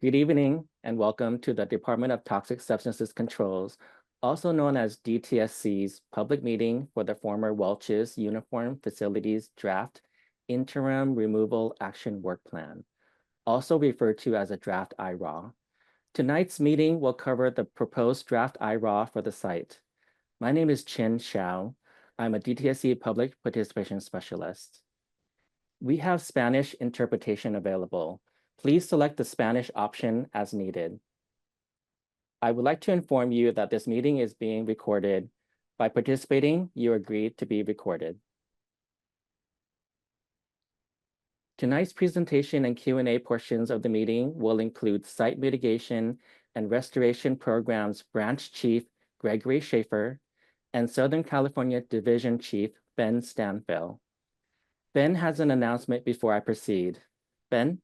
Good evening and welcome to the Department of Toxic Substances Controls, also known as DTSC's public meeting for the former Welch's Uniform Facilities Draft Interim Removal Action Work Plan, also referred to as a draft IRAW. Tonight's meeting will cover the proposed draft IRAW for the site. My name is Chen Xiao. I'm a DTSC Public Participation Specialist. We have Spanish interpretation available. Please select the Spanish option as needed. I would like to inform you that this meeting is being recorded. By participating, you agree to be recorded. Tonight's presentation and Q&A portions of the meeting will include Site Mitigation and Restoration Programs Branch Chief Gregory Schaefer and Southern California Division Chief Ben Stanfill. Ben has an announcement before I proceed. Ben?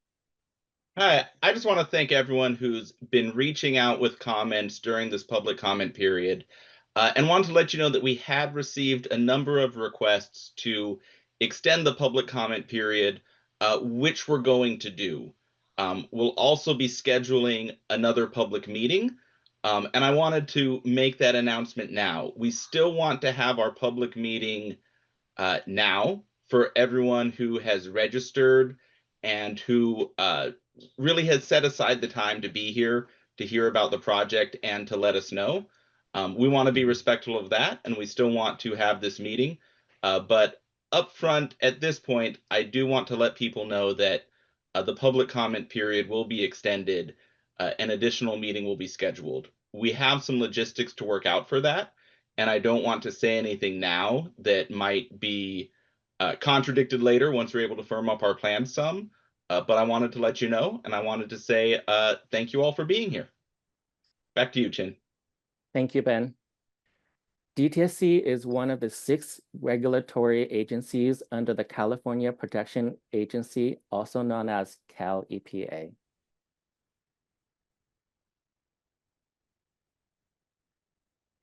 Hi, I just want to thank everyone who's been reaching out with comments during this public comment period, and want to let you know that we had received a number of requests to extend the public comment period, which we're going to do. We'll also be scheduling another public meeting, and I wanted to make that announcement now. We still want to have our public meeting now for everyone who has registered and who really has set aside the time to be here to hear about the project and to let us know. We want to be respectful of that, and we still want to have this meeting. But up front, at this point, I do want to let people know that the public comment period will be extended. An additional meeting will be scheduled. We have some logistics to work out for that, and I don't want to say anything now that might be contradicted later once we're able to firm up our plans some. But I wanted to let you know, and I wanted to say thank you all for being here. Back to you, Chin. Thank you, Ben. DTSC is one of the 6 regulatory agencies under the California Protection Agency, also known as Cal EPA.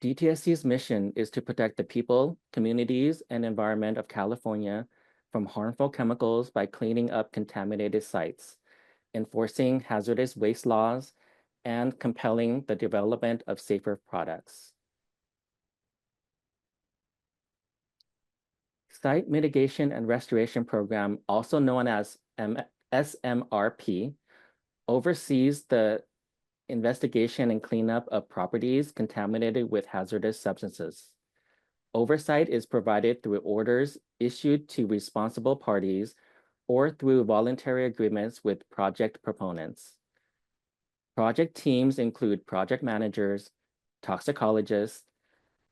DTSC's mission is to protect the people, communities, and environment of California from harmful chemicals by cleaning up contaminated sites, enforcing hazardous waste laws, and compelling the development of safer products. Site Mitigation and Restoration Program, also known as SMRP, oversees the investigation and cleanup of properties contaminated with hazardous substances. Oversight is provided through orders issued to responsible parties or through voluntary agreements with project proponents. Project teams include project managers, toxicologists,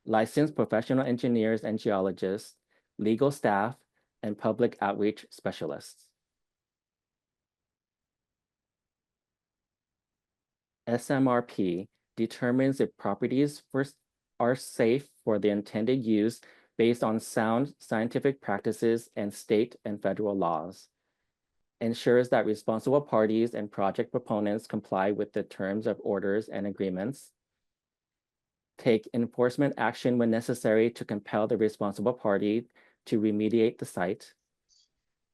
licensed professional engineers and geologists, legal staff, and public outreach specialists. SMRP determines if properties are safe for the intended use based on sound scientific practices and state and federal laws, ensures that responsible parties and project proponents comply with the terms of orders and agreements, take enforcement action when necessary to compel the responsible party to remediate the site.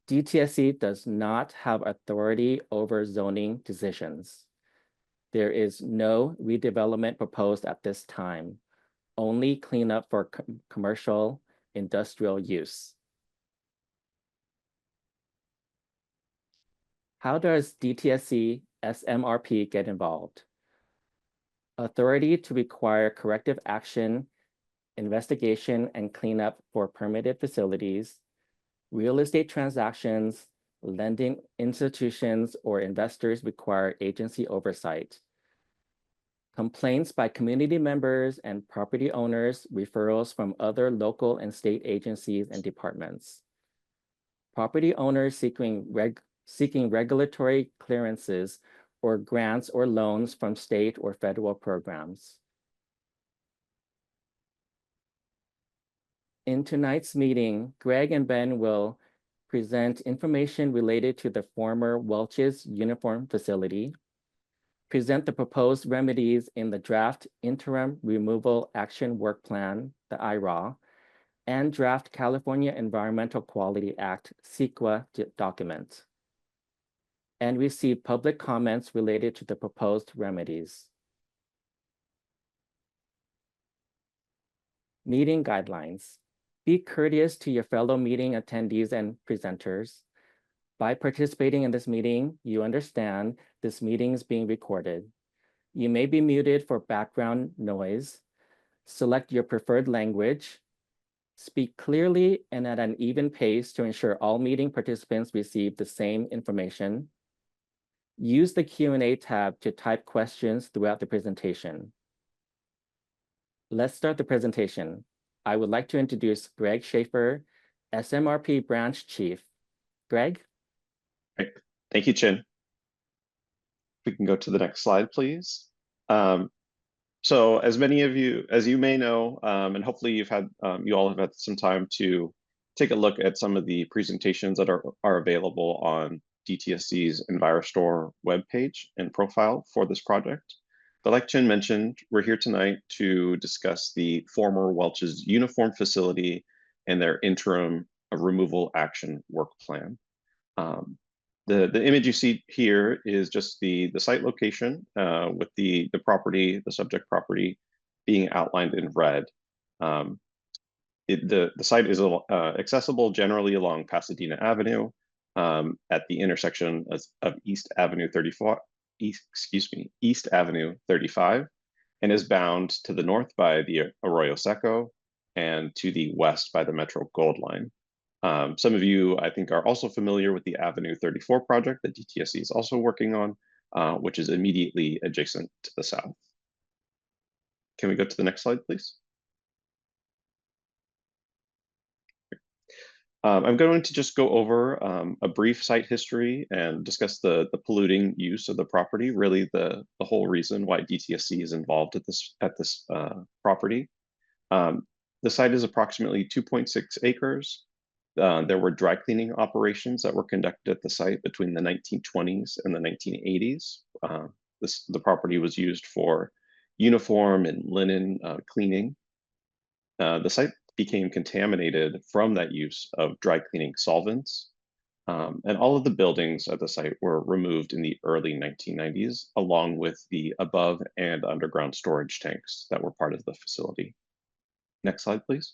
DTSC does not have authority over zoning decisions. There is no redevelopment proposed at this time, only cleanup for commercial industrial use. How does DTSC SMRP get involved? Authority to require corrective action, investigation, and cleanup for permitted facilities, real estate transactions, lending institutions, or investors require agency oversight. Complaints by community members and property owners, referrals from other local and state agencies and departments. Property owners seeking regulatory clearances or grants or loans from state or federal programs. In tonight's meeting, Greg and Ben will present information related to the former Welch's Uniform Facility, present the proposed remedies in the draft Interim Removal Action Work Plan, the IRAW, and draft California Environmental Quality Act, CEQA document. and receive public comments related to the proposed remedies. Meeting guidelines. Be courteous to your fellow meeting attendees and presenters. By participating in this meeting, you understand this meeting is being recorded. You may be muted for background noise. Select your preferred language. Speak clearly and at an even pace to ensure all meeting participants receive the same information. Use the Q&A tab to type questions throughout the presentation. Let's start the presentation. I would like to introduce Greg Schaefer, SMRP Branch Chief. Greg? Great. Thank you, Chin. We can go to the next slide, please. So as many of you, as you may know, and hopefully you all have had some time to take a look at some of the presentations that are available on DTSC's EnviroStore webpage and profile for this project. But like Chin mentioned, we're here tonight to discuss the former Welch's uniform facility and their interim removal action work plan. The image you see here is just the site location with the property, the subject property, being outlined in red. The site is accessible generally along Pasadena Avenue at the intersection of East Avenue 35, and is bound to the north by the Arroyo Seco and to the west by the Metro Gold Line. Some of you, I think, are also familiar with the Avenue 34 project that DTSC is also working on, which is immediately adjacent to the south. Can we go to the next slide, please? I'm going to just go over a brief site history and discuss the polluting use of the property, really the whole reason why DTSC is involved at this property. The site is approximately 2.6 acres. There were dry cleaning operations that were conducted at the site between the 1920s and the 1980s. The property was used for uniform and linen cleaning. The site became contaminated from that use of dry cleaning solvents. And all of the buildings at the site were removed in the early 1990s, along with the above and underground storage tanks that were part of the facility. Next slide, please.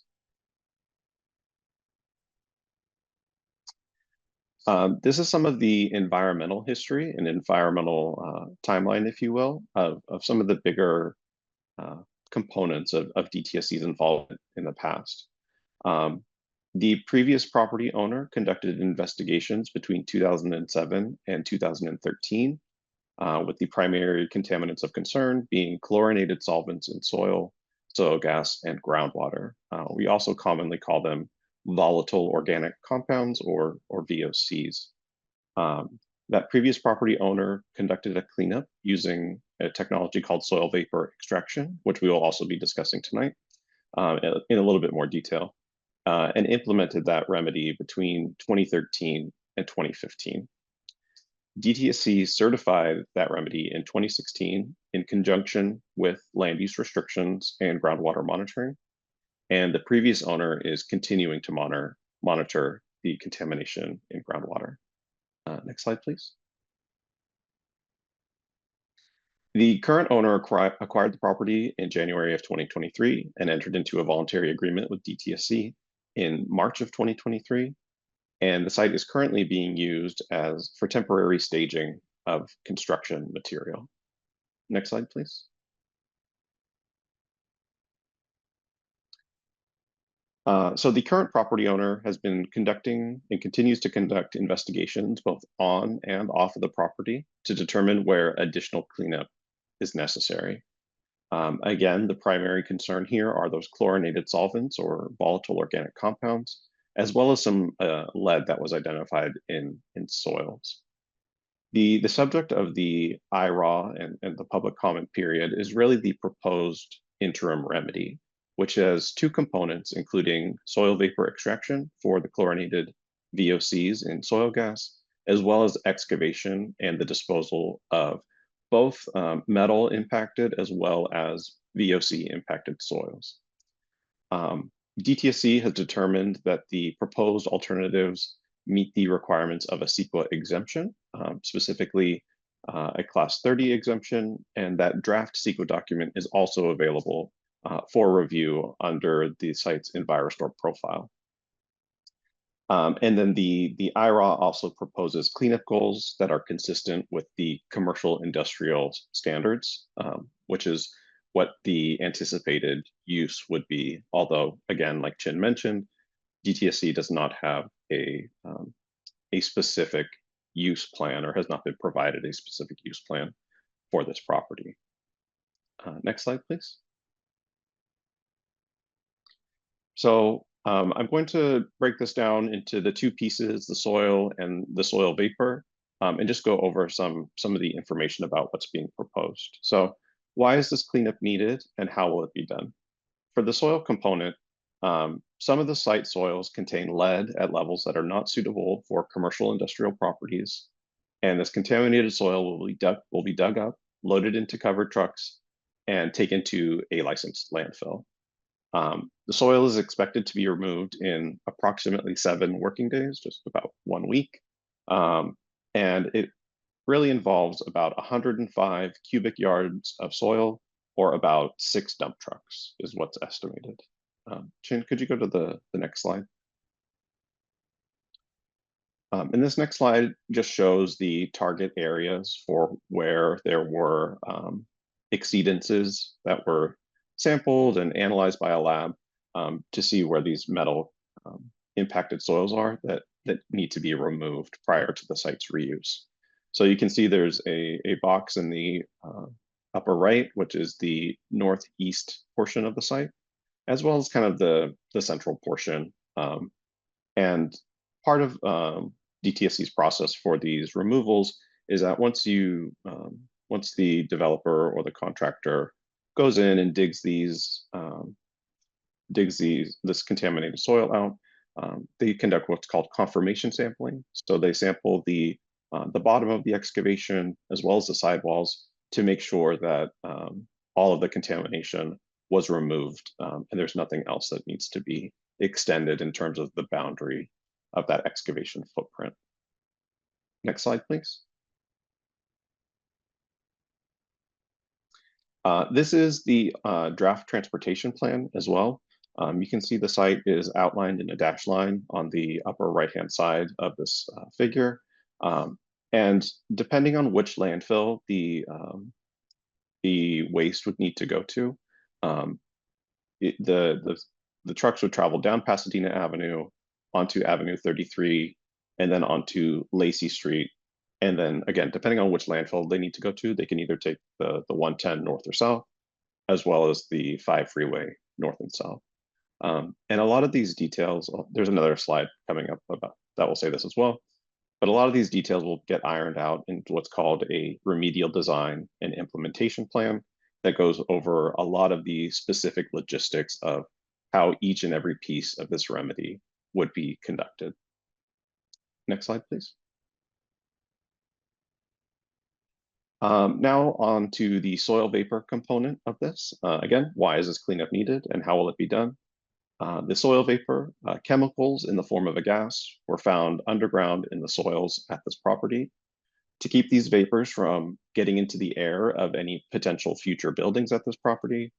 This is some of the environmental history and environmental timeline, if you will, of some of the bigger components of DTSC's involvement in the past. The previous property owner conducted investigations between 2007 and 2013, with the primary contaminants of concern being chlorinated solvents in soil, soil gas, and groundwater. We also commonly call them volatile organic compounds, or VOCs. That previous property owner conducted a cleanup using a technology called soil vapor extraction, which we will also be discussing tonight in a little bit more detail, and implemented that remedy between 2013 and 2015. DTSC certified that remedy in 2016 in conjunction with land use restrictions and groundwater monitoring. And the previous owner is continuing to monitor the contamination in groundwater. Next slide, please. The current owner acquired the property in January of 2023 and entered into a voluntary agreement with DTSC in March of 2023. And the site is currently being used for temporary staging of construction material. Next slide, please. So the current property owner has been conducting and continues to conduct investigations both on and off of the property to determine where additional cleanup is necessary. Again, the primary concern here are those chlorinated solvents or volatile organic compounds, as well as some lead that was identified in soils. The subject of the IRAW and the public comment period is really the proposed interim remedy, which has two components, including soil vapor extraction for the chlorinated VOCs in soil gas, as well as excavation and the disposal of both metal impacted as well as VOC impacted soils. DTSC has determined that the proposed alternatives meet the requirements of a CEQA exemption, specifically a Class 30 exemption, and that draft CEQA document is also available for review under the site's EnviroStore profile. And then the IRA also proposes cleanup goals that are consistent with the commercial industrial standards, which is what the anticipated use would be. Although, again, like Chin mentioned, DTSC does not have a specific use plan, or has not been provided a specific use plan for this property. Next slide, please. So I'm going to break this down into the two pieces, the soil and the soil vapor, and just go over some of the information about what's being proposed. So why is this cleanup needed, and how will it be done? For the soil component, some of the site soils contain lead at levels that are not suitable for commercial industrial properties, and this contaminated soil will be dug up, loaded into covered trucks, and taken to a licensed landfill. The soil is expected to be removed in approximately 7 working days, just about 1 week. And it really involves about 105 cubic yards of soil, or about 6 dump trucks is what's estimated. Chin, could you go to the next slide? And this next slide just shows the target areas for where there were exceedances that were sampled and analyzed by a lab to see where these metal impacted soils are that need to be removed prior to the site's reuse. So you can see there's a box in the upper right, which is the northeast portion of the site, as well as kind of the central portion. And part of DTSC's process for these removals is that once the developer or the contractor goes in and digs this contaminated soil out, they conduct what's called confirmation sampling. So they sample the bottom of the excavation as well as the sidewalls to make sure that all of the contamination was removed, and there's nothing else that needs to be extended in terms of the boundary of that excavation footprint. Next slide, please. This is the draft transportation plan as well. You can see the site is outlined in a dashed line on the upper right-hand side of this figure. And depending on which landfill the waste would need to go to, the trucks would travel down Pasadena Avenue, onto Avenue 33, and then onto Lacey Street. And then again, depending on which landfill they need to go to, they can either take the 110 north or south, as well as the 5 freeway north and south. And a lot of these details, there's another slide coming up about that will say this as well, but a lot of these details will get ironed out into what's called a remedial design and implementation plan that goes over a lot of the specific logistics of how each and every piece of this remedy would be conducted. Next slide, please. Now on to the soil vapor component of this. Again, why is this cleanup needed, and how will it be done? The soil vapor, chemicals in the form of a gas, were found underground in the soils at this property. To keep these vapors from getting into the air of any potential future buildings at this property,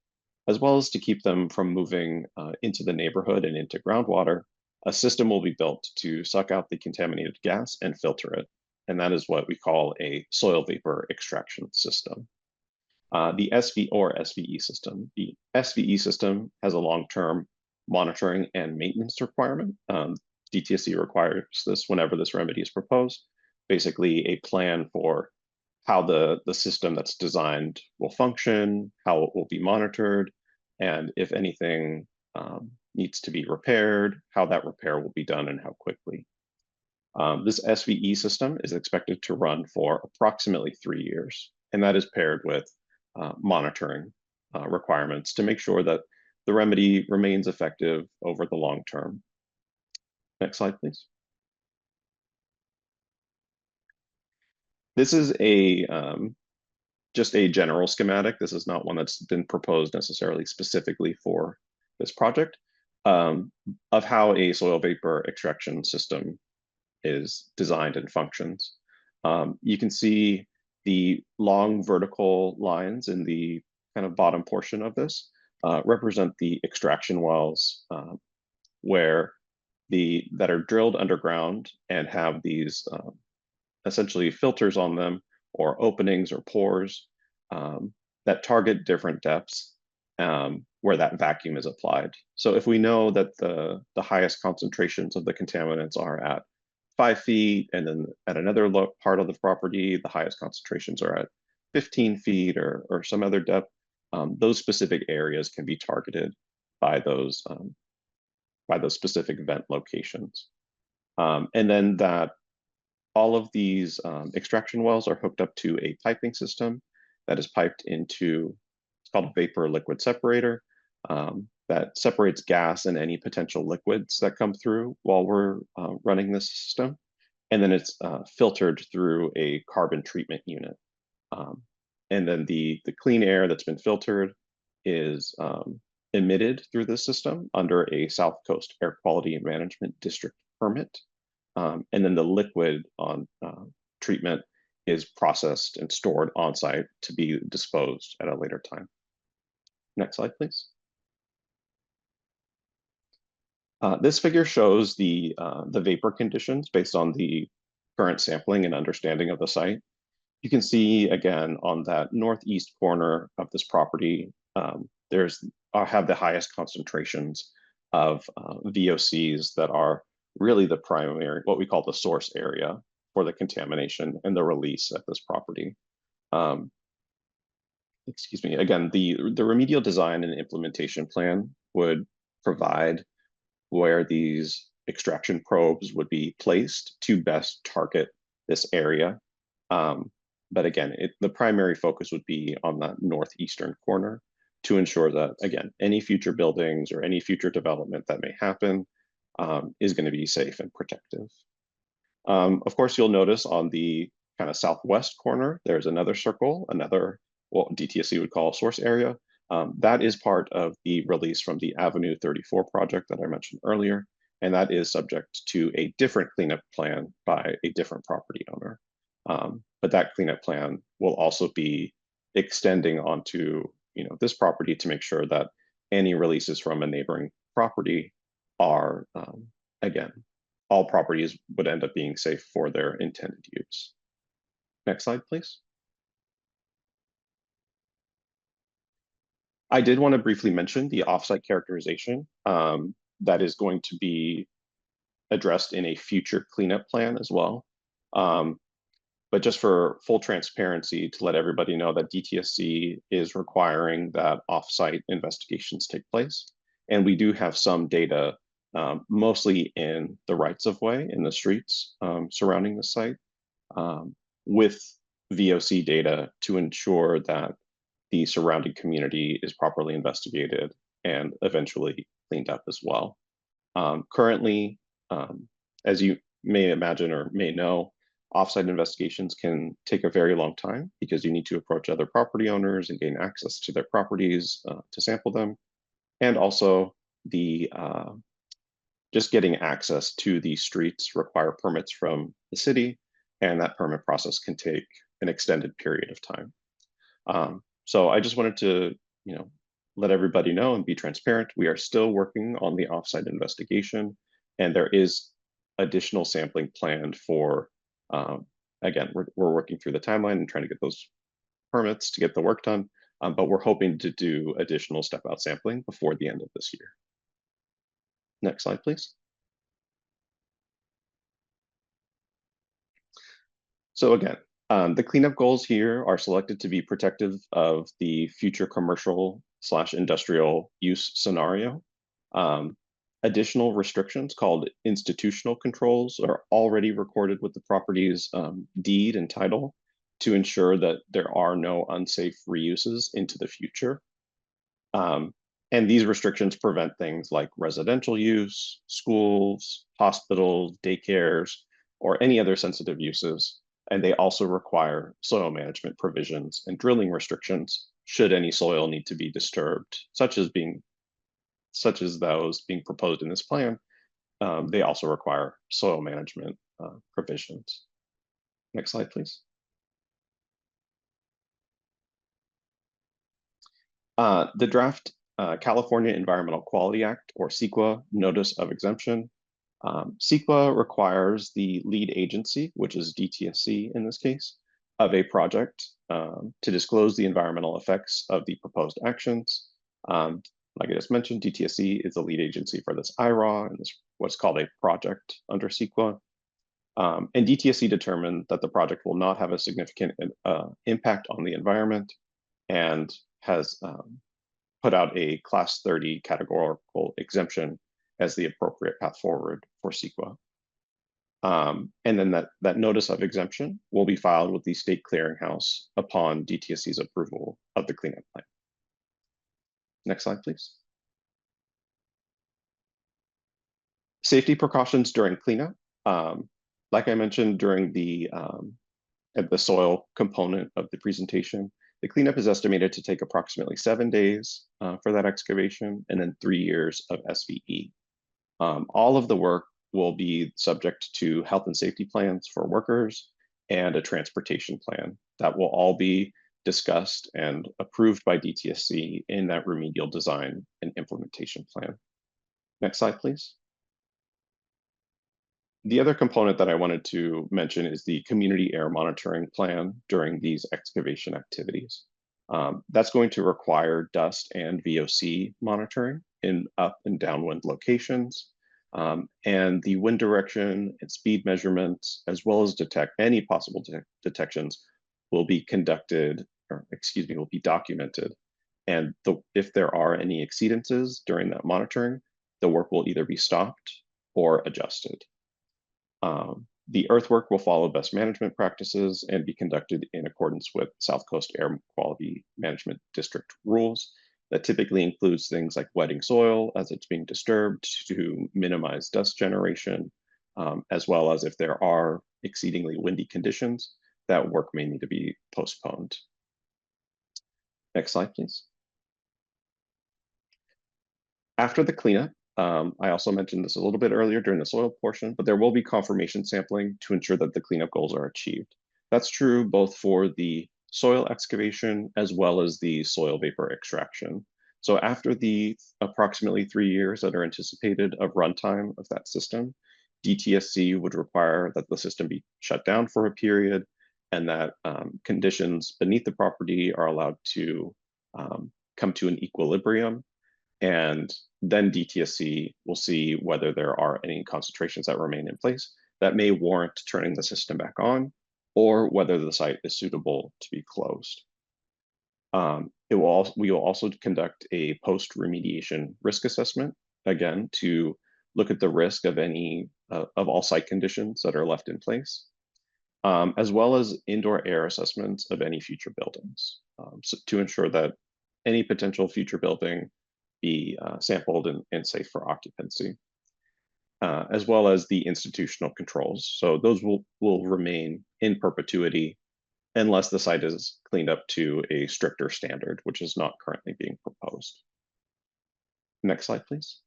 as well as to keep them from moving into the neighborhood and into groundwater, a system will be built to suck out the contaminated gas and filter it. And that is what we call a soil vapor extraction system. The SVE system. The SVE system has a long-term monitoring and maintenance requirement. DTSC requires this whenever this remedy is proposed. Basically, a plan for how the system that's designed will function, how it will be monitored, and if anything needs to be repaired, how that repair will be done and how quickly. This SVE system is expected to run for approximately 3 years, and that is paired with monitoring requirements to make sure that the remedy remains effective over the long term. Next slide, please. This is just a general schematic. This is not one that's been proposed necessarily specifically for this project, of how a soil vapor extraction system is designed and functions. You can see the long vertical lines in the kind of bottom portion of this represent the extraction wells that are drilled underground and have these essentially filters on them, or openings or pores that target different depths where that vacuum is applied. So if we know that the highest concentrations of the contaminants are at 5 feet, and then at another part of the property, the highest concentrations are at 15 feet or some other depth, those specific areas can be targeted by those specific vent locations. And then that all of these extraction wells are hooked up to a piping system that is piped into, it's called a vapor liquid separator, that separates gas and any potential liquids that come through while we're running this system. And then it's filtered through a carbon treatment unit. And then the clean air that's been filtered is emitted through the system under a South Coast Air Quality Management District permit. And then the liquid on treatment is processed and stored on site to be disposed at a later time. Next slide, please. This figure shows the vapor conditions based on the current sampling and understanding of the site. You can see again on that northeast corner of this property, have the highest concentrations of VOCs that are really the primary, what we call the source area for the contamination and the release at this property. Excuse me, again, the remedial design and implementation plan would provide where these extraction probes would be placed to best target this area. But again, the primary focus would be on that northeastern corner to ensure that, again, any future buildings or any future development that may happen is going to be safe and protective. Of course, you'll notice on the kind of southwest corner, there's another circle, what DTSC would call a source area. That is part of the release from the Avenue 34 project that I mentioned earlier, and that is subject to a different cleanup plan by a different property owner. But that cleanup plan will also be extending onto this property to make sure that any releases from a neighboring property are, again, all properties would end up being safe for their intended use. Next slide, please. I did want to briefly mention the offsite characterization that is going to be addressed in a future cleanup plan as well. But just for full transparency, to let everybody know that DTSC is requiring that offsite investigations take place. And we do have some data, mostly in the rights of way in the streets surrounding the site, with VOC data to ensure that the surrounding community is properly investigated and eventually cleaned up as well. Currently, as you may imagine or may know, offsite investigations can take a very long time because you need to approach other property owners and gain access to their properties to sample them. And also just getting access to these streets require permits from the city, and that permit process can take an extended period of time. So I just wanted to, let everybody know and be transparent. We are still working on the offsite investigation, and there is additional sampling planned for, again, we're working through the timeline and trying to get those permits to get the work done, but we're hoping to do additional step-out sampling before the end of this year. Next slide, please. So again, the cleanup goals here are selected to be protective of the future commercial/industrial use scenario. Additional restrictions called institutional controls are already recorded with the property's deed and title to ensure that there are no unsafe reuses into the future. And these restrictions prevent things like residential use, schools, hospitals, daycares, or any other sensitive uses. And they also require soil management provisions and drilling restrictions should any soil need to be disturbed, such as those being proposed in this plan. They also require soil management provisions. Next slide, please. The draft California Environmental Quality Act, or CEQA, Notice of Exemption. CEQA requires the lead agency, which is DTSC in this case, of a project to disclose the environmental effects of the proposed actions. Like I just mentioned, DTSC is the lead agency for this IRA and this what's called a project under CEQA. And DTSC determined that the project will not have a significant impact on the environment and has put out a Class 30 categorical exemption as the appropriate path forward for CEQA. And then that notice of exemption will be filed with the state clearinghouse upon DTSC's approval of the cleanup plan. Next slide, please. Safety precautions during cleanup. Like I mentioned during the soil component of the presentation, the cleanup is estimated to take approximately 7 days for that excavation and then 3 years of SVE. All of the work will be subject to health and safety plans for workers and a transportation plan that will all be discussed and approved by DTSC in that remedial design and implementation plan. Next slide, please. The other component that I wanted to mention is the community air monitoring plan during these excavation activities. That's going to require dust and VOC monitoring in up and downwind locations. And the wind direction and speed measurements, as well as detect any possible detections, will be conducted, or excuse me, will be documented. And if there are any exceedances during that monitoring, the work will either be stopped or adjusted. The earthwork will follow best management practices and be conducted in accordance with South Coast Air Quality Management District rules. That typically includes things like wetting soil as it's being disturbed to minimize dust generation, as well as if there are exceedingly windy conditions, that work may need to be postponed. Next slide, please. After the cleanup, I also mentioned this a little bit earlier during the soil portion, but there will be confirmation sampling to ensure that the cleanup goals are achieved. That's true both for the soil excavation as well as the soil vapor extraction. So after the approximately 3 years that are anticipated of runtime of that system, DTSC would require that the system be shut down for a period and that conditions beneath the property are allowed to come to an equilibrium. And then DTSC will see whether there are any concentrations that remain in place that may warrant turning the system back on, or whether the site is suitable to be closed. We will also conduct a post-remediation risk assessment, again, to look at the risk of any of all site conditions that are left in place, as well as indoor air assessments of any future buildings, so to ensure that any potential future building be sampled and safe for occupancy, as well as the institutional controls. So those will remain in perpetuity unless the site is cleaned up to a stricter standard, which is not currently being proposed. Next slide, please.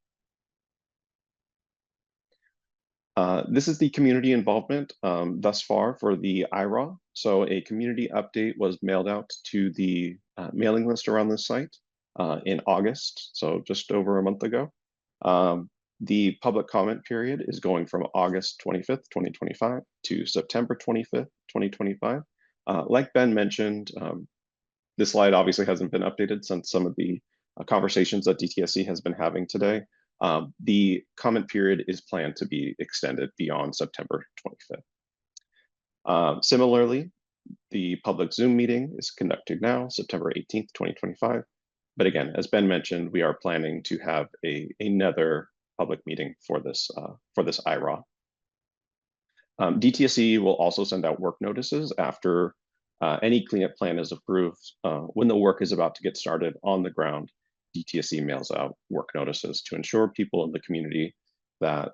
This is the community involvement thus far for the IRA. So a community update was mailed out to the mailing list around this site in August, so just over a month ago. The public comment period is going from August 25th, 2025 to September 25th, 2025. Like Ben mentioned, this slide obviously hasn't been updated since some of the conversations that DTSC has been having today. The comment period is planned to be extended beyond September 25th. Similarly, the public Zoom meeting is conducted now, September 18th, 2025. But again, as Ben mentioned, we are planning to have another public meeting for this IRA. DTSC will also send out work notices after any cleanup plan is approved. When the work is about to get started on the ground, DTSC mails out work notices to ensure people in the community that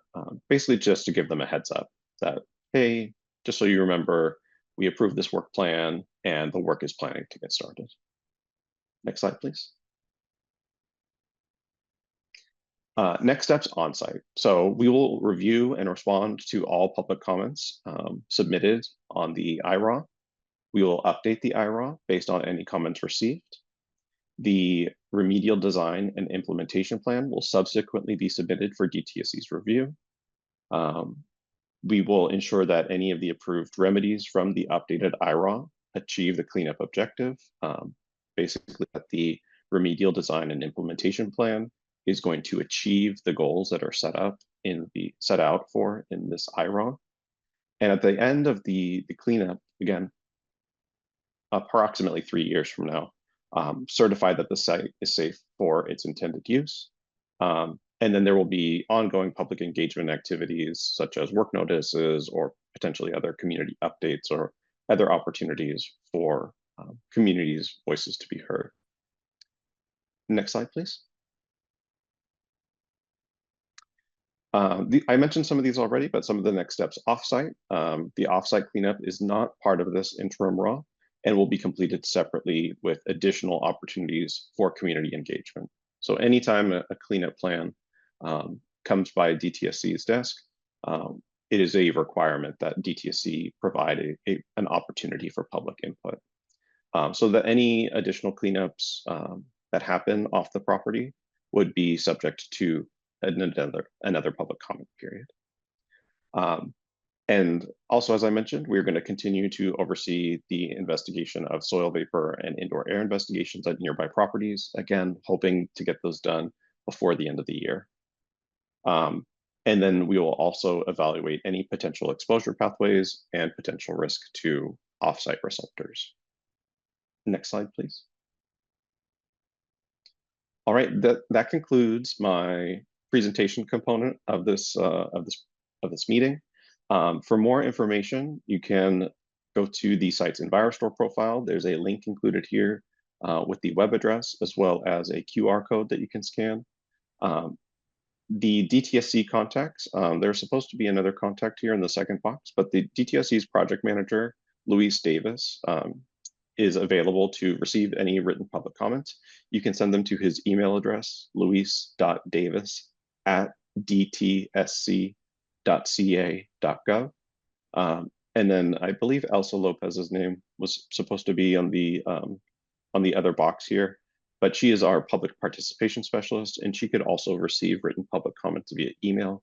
basically just to give them a heads up that, hey, just so you remember, we approved this work plan and the work is planning to get started. Next slide, please. Next steps on site. So we will review and respond to all public comments submitted on the IRA. We will update the IRA based on any comments received. The remedial design and implementation plan will subsequently be submitted for DTSC's review. We will ensure that any of the approved remedies from the updated IRA achieve the cleanup objective. Basically, that the remedial design and implementation plan is going to achieve the goals that are set out in this IRA. And at the end of the cleanup, again, approximately 3 years from now, certify that the site is safe for its intended use. And then there will be ongoing public engagement activities such as work notices or potentially other community updates or other opportunities for communities' voices to be heard. Next slide, please. I mentioned some of these already, but some of the next steps offsite. The offsite cleanup is not part of this interim RAW and will be completed separately with additional opportunities for community engagement. So anytime a cleanup plan comes by DTSC's desk, it is a requirement that DTSC provide an opportunity for public input. So that any additional cleanups that happen off the property would be subject to another public comment period. And also, as I mentioned, we're going to continue to oversee the investigation of soil vapor and indoor air investigations at nearby properties, again, hoping to get those done before the end of the year. And then we will also evaluate any potential exposure pathways and potential risk to offsite receptors. Next slide, please. All right, that concludes my presentation component of this meeting. For more information, you can go to the site's EnviroStore profile. There's a link included here with the web address, as well as a QR code that you can scan. The DTSC contacts, there's supposed to be another contact here in the second box, but the DTSC's project manager, Luis Davis, is available to receive any written public comments. You can send them to his email address, luis.davis@dtsc.ca.gov. And then I believe Elsa Lopez's name was supposed to be on the other box here, but she is our public participation specialist, and she could also receive written public comments via email.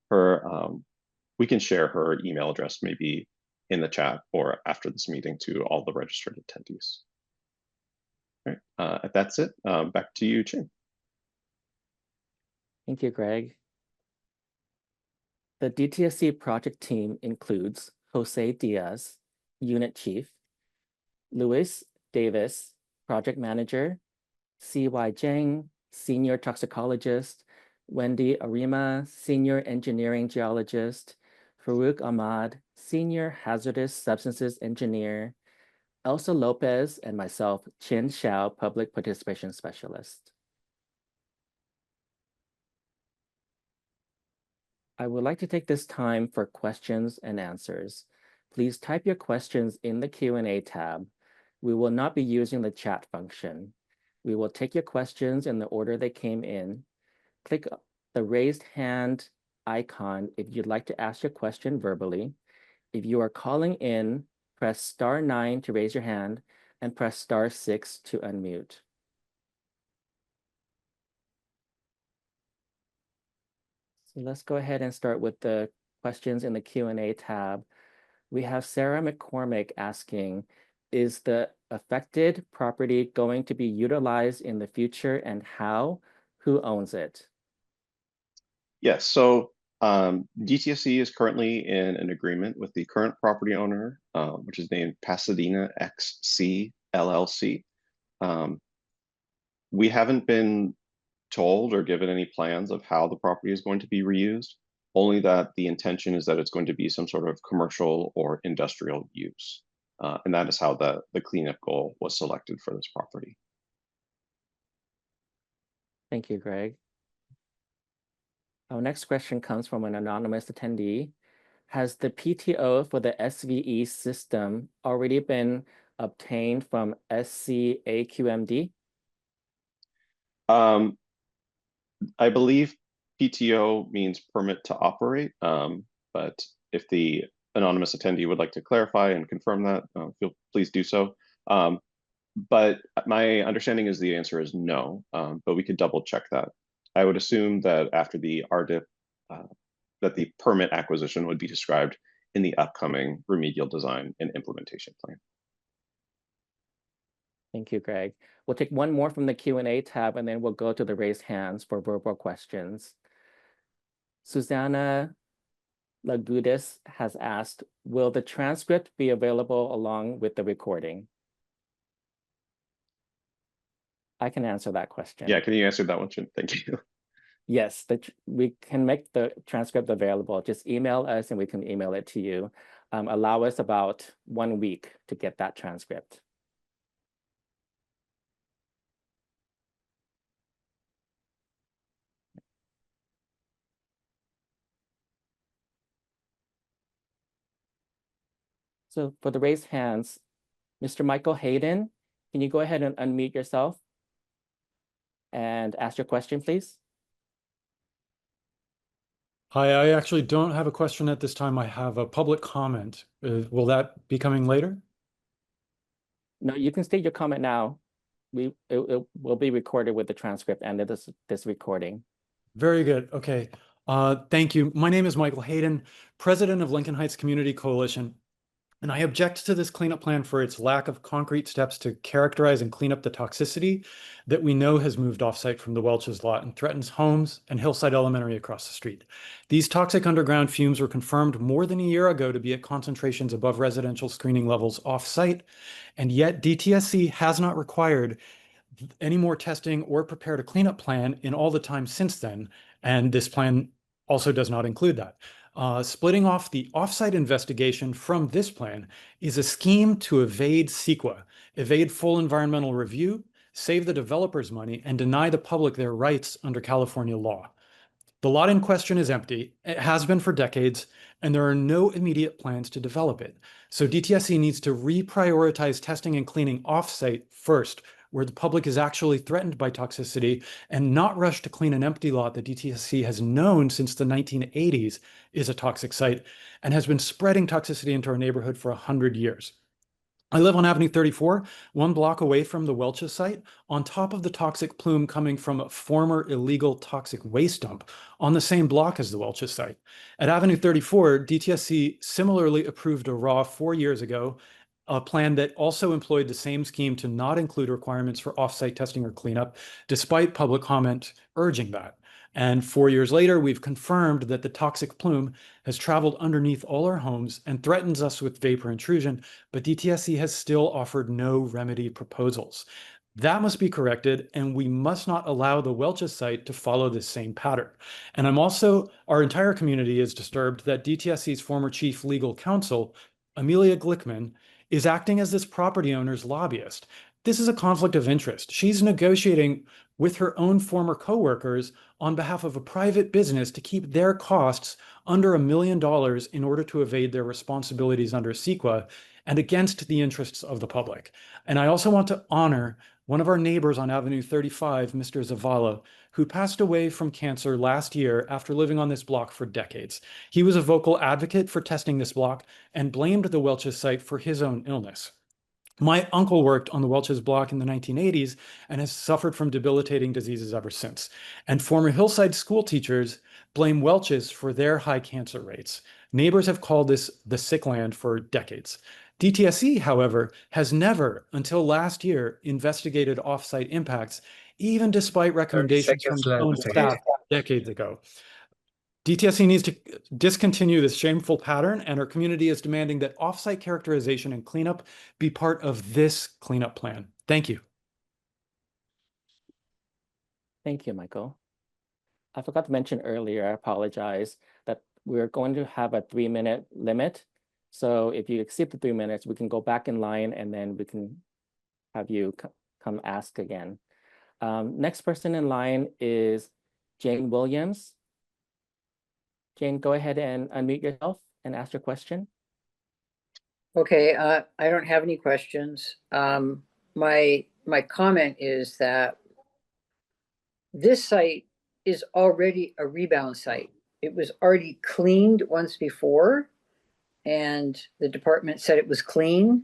We can share her email address maybe in the chat or after this meeting to all the registered attendees. All right, that's it. Back to you, Chin. Thank you, Greg. The DTSC project team includes Jose Diaz, Unit Chief, Luis Davis, Project Manager, C.Y. Zhang, Senior Toxicologist, Wendy Arima, Senior Engineering Geologist, Farouk Ahmad, Senior Hazardous Substances Engineer, Elsa Lopez, and myself, Chin Xiao, Public Participation Specialist. I would like to take this time for questions and answers. Please type your questions in the Q&A tab. We will not be using the chat function. We will take your questions in the order they came in. Click the raised hand icon if you'd like to ask your question verbally. If you are calling in, press *9 to raise your hand and press *6 to unmute. So let's go ahead and start with the questions in the Q&A tab. We have Sarah McCormick asking, is the affected property going to be utilized in the future, and how? Who owns it? Yes, so DTSC is currently in an agreement with the current property owner, which is named Pasadena XC LLC. We haven't been told or given any plans of how the property is going to be reused, only that the intention is that it's going to be some sort of commercial or industrial use. And that is how the cleanup goal was selected for this property. Thank you, Greg. Our next question comes from an anonymous attendee. Has the PTO for the SVE system already been obtained from SCAQMD? I believe PTO means permit to operate, but if the anonymous attendee would like to clarify and confirm that, please do so. But my understanding is the answer is no, but we could double check that. I would assume that after the RDIP, that the permit acquisition would be described in the upcoming remedial design and implementation plan. Thank you, Greg. We'll take one more from the Q&A tab, and then we'll go to the raised hands for verbal questions. Susanna Lagudis has asked, will the transcript be available along with the recording? I can answer that question. Yeah, can you answer that one, Chin? Thank you. Yes, we can make the transcript available. Just email us and we can email it to you. Allow us about 1 week to get that transcript. So for the raised hands, Mr. Michael Hayden, can you go ahead and unmute yourself and ask your question, please? Hi, I actually don't have a question at this time. I have a public comment. Will that be coming later? No, you can state your comment now. It will be recorded with the transcript and this recording. Very good. Okay. Thank you. My name is Michael Hayden, president of Lincoln Heights Community Coalition, and I object to this cleanup plan for its lack of concrete steps to characterize and clean up the toxicity that we know has moved offsite from the Welch's lot and threatens homes and Hillside Elementary across the street. These toxic underground fumes were confirmed more than a year ago to be at concentrations above residential screening levels offsite, and yet DTSC has not required any more testing or prepared a cleanup plan in all the time since then, and this plan also does not include that. Splitting off the offsite investigation from this plan is a scheme to evade CEQA, evade full environmental review, save the developers money, and deny the public their rights under California law. The lot in question is empty. It has been for decades, and there are no immediate plans to develop it. So DTSC needs to reprioritize testing and cleaning offsite first, where the public is actually threatened by toxicity, and not rush to clean an empty lot that DTSC has known since the 1980s is a toxic site and has been spreading toxicity into our neighborhood for 100 years. I live on Avenue 34, 1 block away from the Welch's site, on top of the toxic plume coming from a former illegal toxic waste dump on the same block as the Welch's site. At Avenue 34, DTSC similarly approved a RAW 4 years ago, a plan that also employed the same scheme to not include requirements for offsite testing or cleanup, despite public comment urging that. And 4 years later, we've confirmed that the toxic plume has traveled underneath all our homes and threatens us with vapor intrusion, but DTSC has still offered no remedy proposals. That must be corrected, and we must not allow the Welch's site to follow this same pattern. And our entire community is disturbed that DTSC's former chief legal counsel, Amelia Glickman, is acting as this property owner's lobbyist. This is a conflict of interest. She's negotiating with her own former coworkers on behalf of a private business to keep their costs under $1 million in order to evade their responsibilities under CEQA and against the interests of the public. And I also want to honor one of our neighbors on Avenue 35, Mr. Zavala, who passed away from cancer last year after living on this block for decades. He was a vocal advocate for testing this block and blamed the Welch's site for his own illness. My uncle worked on the Welch's block in the 1980s and has suffered from debilitating diseases ever since. And former Hillside school teachers blame Welch's for their high cancer rates. Neighbors have called this the sick land for decades. DTSC, however, has never, until last year, investigated offsite impacts, even despite recommendations from its own staff decades ago. DTSC needs to discontinue this shameful pattern, and our community is demanding that offsite characterization and cleanup be part of this cleanup plan. Thank you. Thank you, Michael. I forgot to mention earlier, I apologize, that we're going to have a 3-minute limit. So if you exceed the 3 minutes, we can go back in line and then we can have you come ask again. Next person in line is Jane Williams. Jane, go ahead and unmute yourself and ask your question. Okay, I don't have any questions. My comment is that this site is already a rebound site. It was already cleaned once before, and the department said it was clean.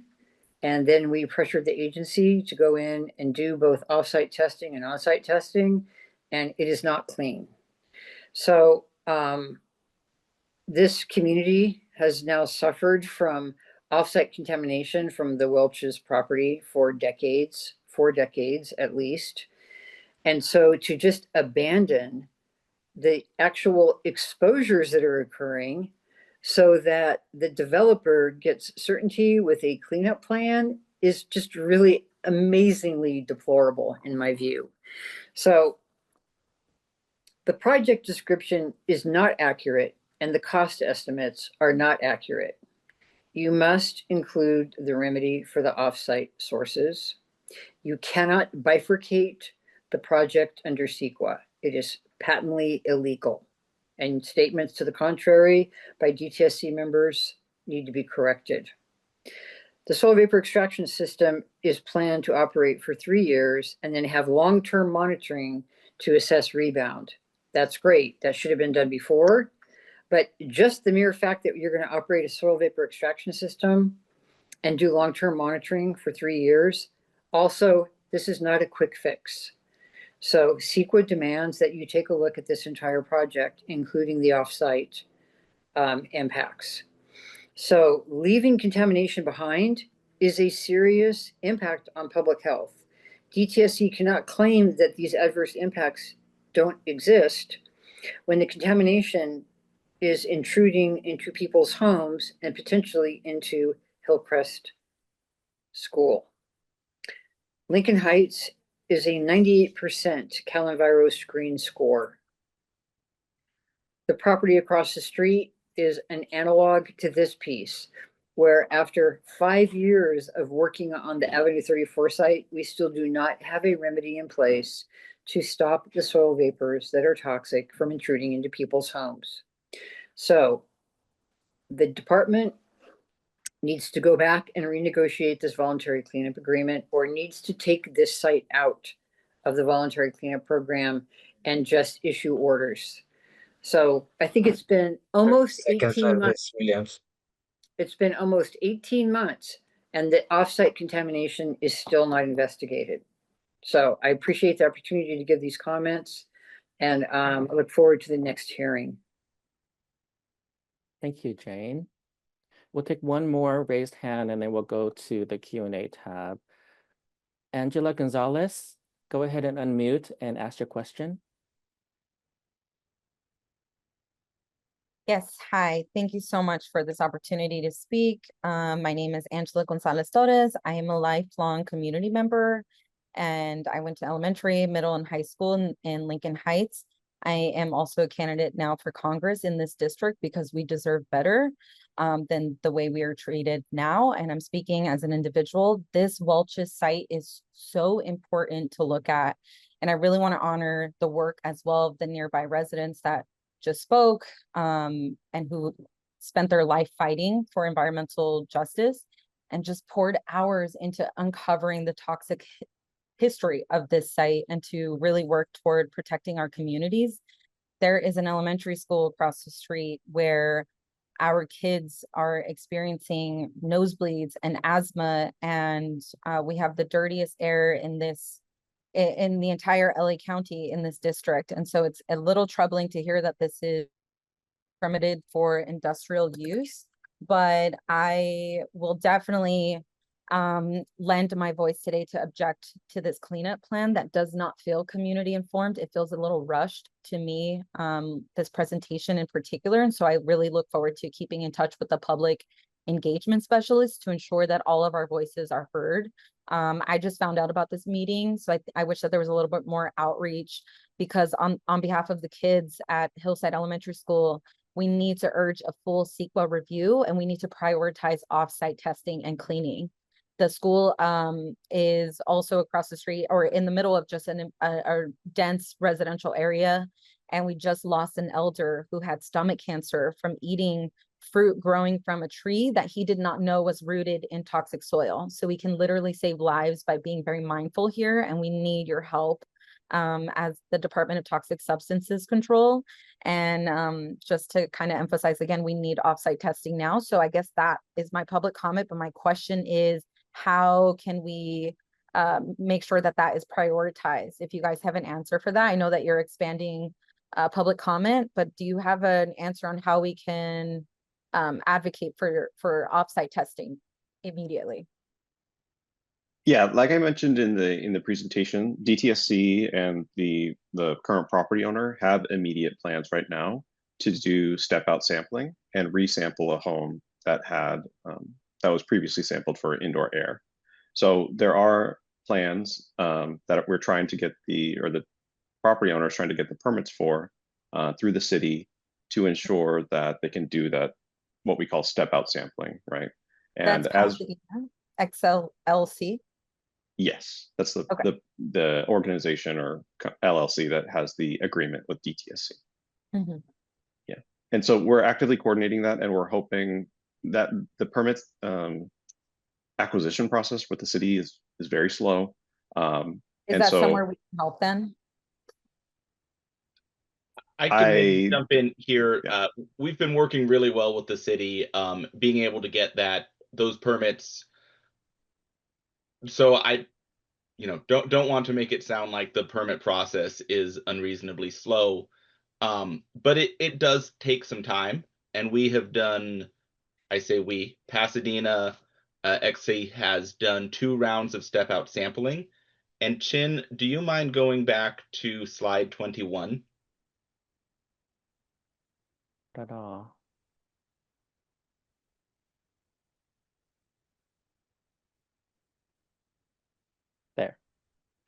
And then we pressured the agency to go in and do both offsite testing and onsite testing, and it is not clean. So this community has now suffered from offsite contamination from the Welch's property for decades, 4 decades at least. And so to just abandon the actual exposures that are occurring so that the developer gets certainty with a cleanup plan is just really amazingly deplorable in my view. So the project description is not accurate and the cost estimates are not accurate. You must include the remedy for the offsite sources. You cannot bifurcate the project under CEQA. It is patently illegal. And statements to the contrary by DTSC members need to be corrected. The soil vapor extraction system is planned to operate for 3 years and then have long-term monitoring to assess rebound. That's great. That should have been done before. But just the mere fact that you're going to operate a soil vapor extraction system and do long-term monitoring for 3 years, also, this is not a quick fix. So CEQA demands that you take a look at this entire project, including the offsite impacts. So leaving contamination behind is a serious impact on public health. DTSC cannot claim that these adverse impacts don't exist when the contamination is intruding into people's homes and potentially into Hillcrest School. Lincoln Heights is a 98% CalEnviro screen score. The property across the street is an analog to this piece, where after 5 years of working on the Avenue 34 site, we still do not have a remedy in place to stop the soil vapors that are toxic from intruding into people's homes. So the department needs to go back and renegotiate this voluntary cleanup agreement, or needs to take this site out of the voluntary cleanup program and just issue orders. So I think it's been almost 18 months. Williams. It's been almost 18 months and the offsite contamination is still not investigated. So I appreciate the opportunity to give these comments, and I look forward to the next hearing. Thank you, Jane. We'll take one more raised hand and then we'll go to the Q&A tab. Angela Gonzalez, go ahead and unmute and ask your question. Yes, hi. Thank you so much for this opportunity to speak. My name is Angela Gonzalez Torres. I am a lifelong community member, and I went to elementary, middle, and high school in Lincoln Heights. I am also a candidate now for Congress in this district because we deserve better than the way we are treated now. And I'm speaking as an individual. This Welch's site is so important to look at. And I really want to honor the work as well of the nearby residents that just spoke and who spent their life fighting for environmental justice and just poured hours into uncovering the toxic history of this site and to really work toward protecting our communities. There is an elementary school across the street where our kids are experiencing nosebleeds and asthma, and we have the dirtiest air in the entire LA County in this district. And so it's a little troubling to hear that this is permitted for industrial use, but I will definitely lend my voice today to object to this cleanup plan that does not feel community informed. It feels a little rushed to me, this presentation in particular. And so I really look forward to keeping in touch with the public engagement specialists to ensure that all of our voices are heard. I just found out about this meeting, so I wish that there was a little bit more outreach, because on behalf of the kids at Hillside Elementary School, we need to urge a full CEQA review, and we need to prioritize offsite testing and cleaning. The school is also across the street or in the middle of just a dense residential area. And we just lost an elder who had stomach cancer from eating fruit growing from a tree that he did not know was rooted in toxic soil. So we can literally save lives by being very mindful here, and we need your help as the Department of Toxic Substances Control. And just to kind of emphasize again, we need offsite testing now. So I guess that is my public comment, but my question is, how can we make sure that that is prioritized? If you guys have an answer for that, I know that you're expanding public comment, but do you have an answer on how we can advocate for offsite testing immediately? Yeah, like I mentioned in the presentation, DTSC and the current property owner have immediate plans right now to do step out sampling and resample a home that had that was previously sampled for indoor air. So there are plans that we're trying to get the property owner is trying to get the permits for through the city to ensure that they can do that, what we call step out sampling, right? And That's as XLLC. yes, that's Okay. the organization or LLC that has the agreement with DTSC. Mm-hmm. Yeah, and so we're actively coordinating that, and we're hoping that the permits acquisition process with the city is very slow. Is And that so somewhere we can help then? I can maybe I jump in here. yeah. We've been working really well with the city, being able to get those permits. So I, don't want to make it sound like the permit process is unreasonably slow, but it does take some time, and we have done. I say we. Pasadena XC has done 2 rounds of step out sampling. And Chin, do you mind going back to slide 21? Ta-da. There.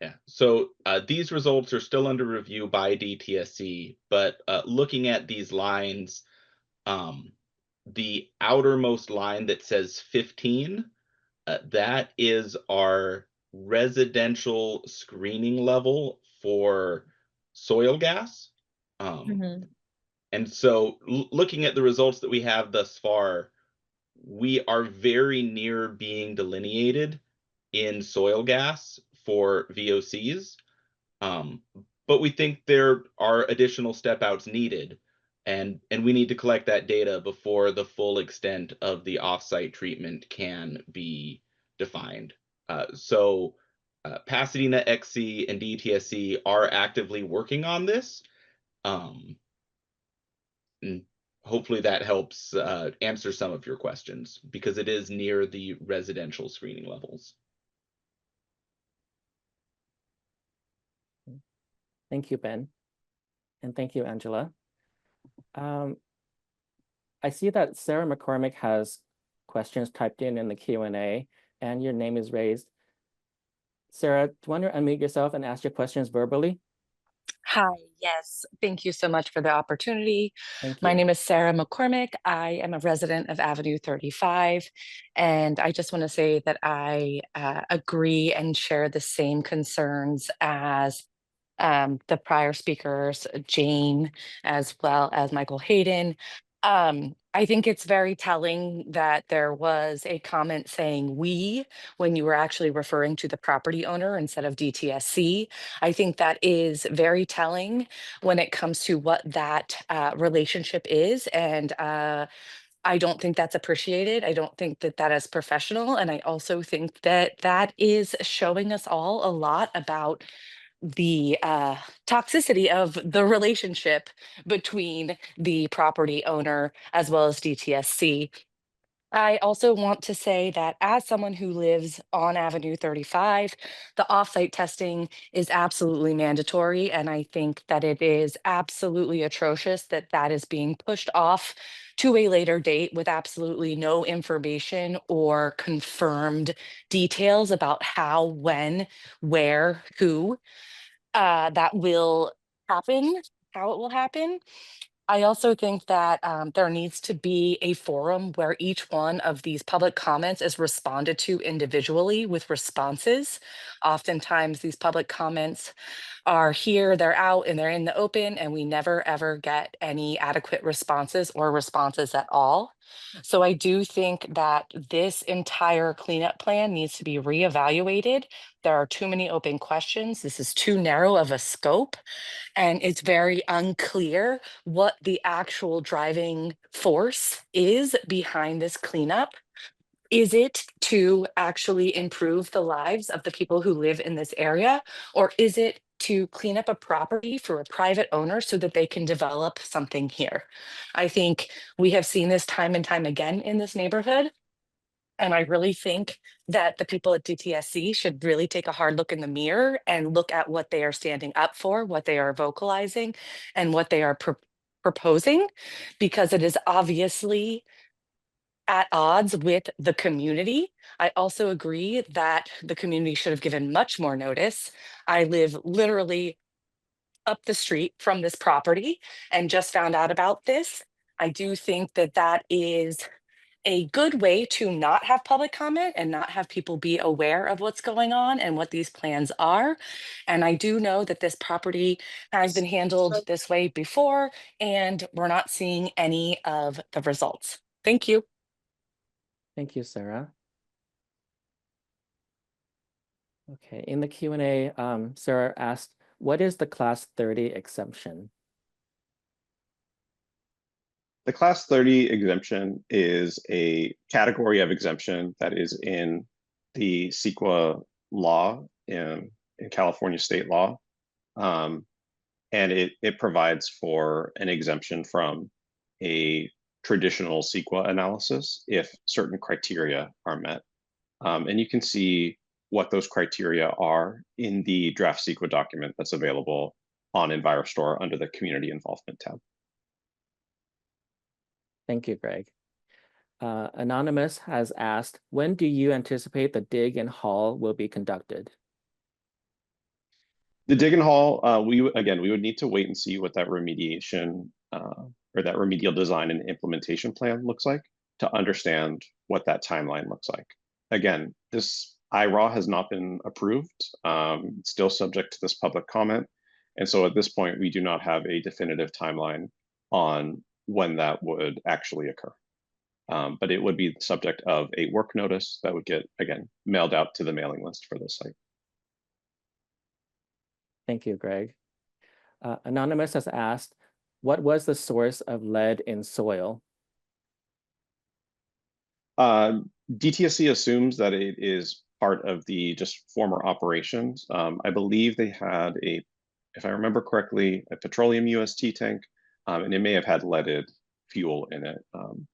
Yeah, so these results are still under review by DTSC, but looking at these lines, the outermost line that says 15, that is our residential screening level for soil gas. Mm-hmm. And so looking at the results that we have thus far, we are very near being delineated in soil gas for VOCs. But we think there are additional step outs needed, and we need to collect that data before the full extent of the offsite treatment can be defined. So Pasadena XC and DTSC are actively working on this. And hopefully that helps answer some of your questions, because it is near the residential screening levels. Thank you, Ben. And thank you, Angela. I see that Sarah McCormick has questions typed in the Q&A, and your name is raised. Sarah, do you want to unmute yourself and ask your questions verbally? Hi, yes, thank you so much for the opportunity. Thank My you. name is Sarah McCormick. I am a resident of Avenue 35, and I just want to say that I agree and share the same concerns as the prior speakers, Jane, as well as Michael Hayden. I think it's very telling that there was a comment saying we when you were actually referring to the property owner instead of DTSC. I think that is very telling when it comes to what that relationship is. And I don't think that's appreciated. I don't think that that is professional. And I also think that that is showing us all a lot about the toxicity of the relationship between the property owner as well as DTSC. I also want to say that as someone who lives on Avenue 35, the offsite testing is absolutely mandatory. And I think that it is absolutely atrocious that that is being pushed off to a later date with absolutely no information or confirmed details about how, when, where, who that will happen, how it will happen. I also think that there needs to be a forum where each one of these public comments is responded to individually with responses. Oftentimes, these public comments are here, they're out, and they're in the open, and we never ever get any adequate responses or responses at all. So I do think that this entire cleanup plan needs to be reevaluated there are too many open questions. This is too narrow of a scope, and it's very unclear what the actual driving force is behind this cleanup. Is it to actually improve the lives of the people who live in this area? Or is it to clean up a property for a private owner so that they can develop something here? I think we have seen this time and time again in this neighborhood. And I really think that the people at DTSC should really take a hard look in the mirror and look at what they are standing up for, what they are vocalizing, and what they are proposing, because it is obviously at odds with the community. I also agree that the community should have given much more notice. I live literally up the street from this property and just found out about this. I do think that that is a good way to not have public comment and not have people be aware of what's going on and what these plans are. And I do know that this property has been handled this way before, and we're not seeing any of the results. Thank you. Thank you, Sarah. Okay, in the Q&A, Sarah asked, what is the Class 30 exemption? The Class 30 exemption is a category of exemption that is in the CEQA law in California state law. And it provides for an exemption from a traditional CEQA analysis if certain criteria are met. And you can see what those criteria are in the draft CEQA document that's available on EnviroStore under the Community Involvement tab. Thank you, Greg. Anonymous has asked, when do you anticipate the dig and haul will be conducted? The dig and haul, we would need to wait and see what that remediation or that remedial design and implementation plan looks like to understand what that timeline looks like. Again, this IRAW has not been approved, it's still subject to this public comment. And so at this point, we do not have a definitive timeline on when that would actually occur. But it would be subject of a work notice that would get, again, mailed out to the mailing list for this site. Thank you, Greg. Anonymous has asked, what was the source of lead in soil? DTSC assumes that it is part of the just former operations. I believe they had if I remember correctly, a petroleum UST tank, and it may have had leaded fuel in it.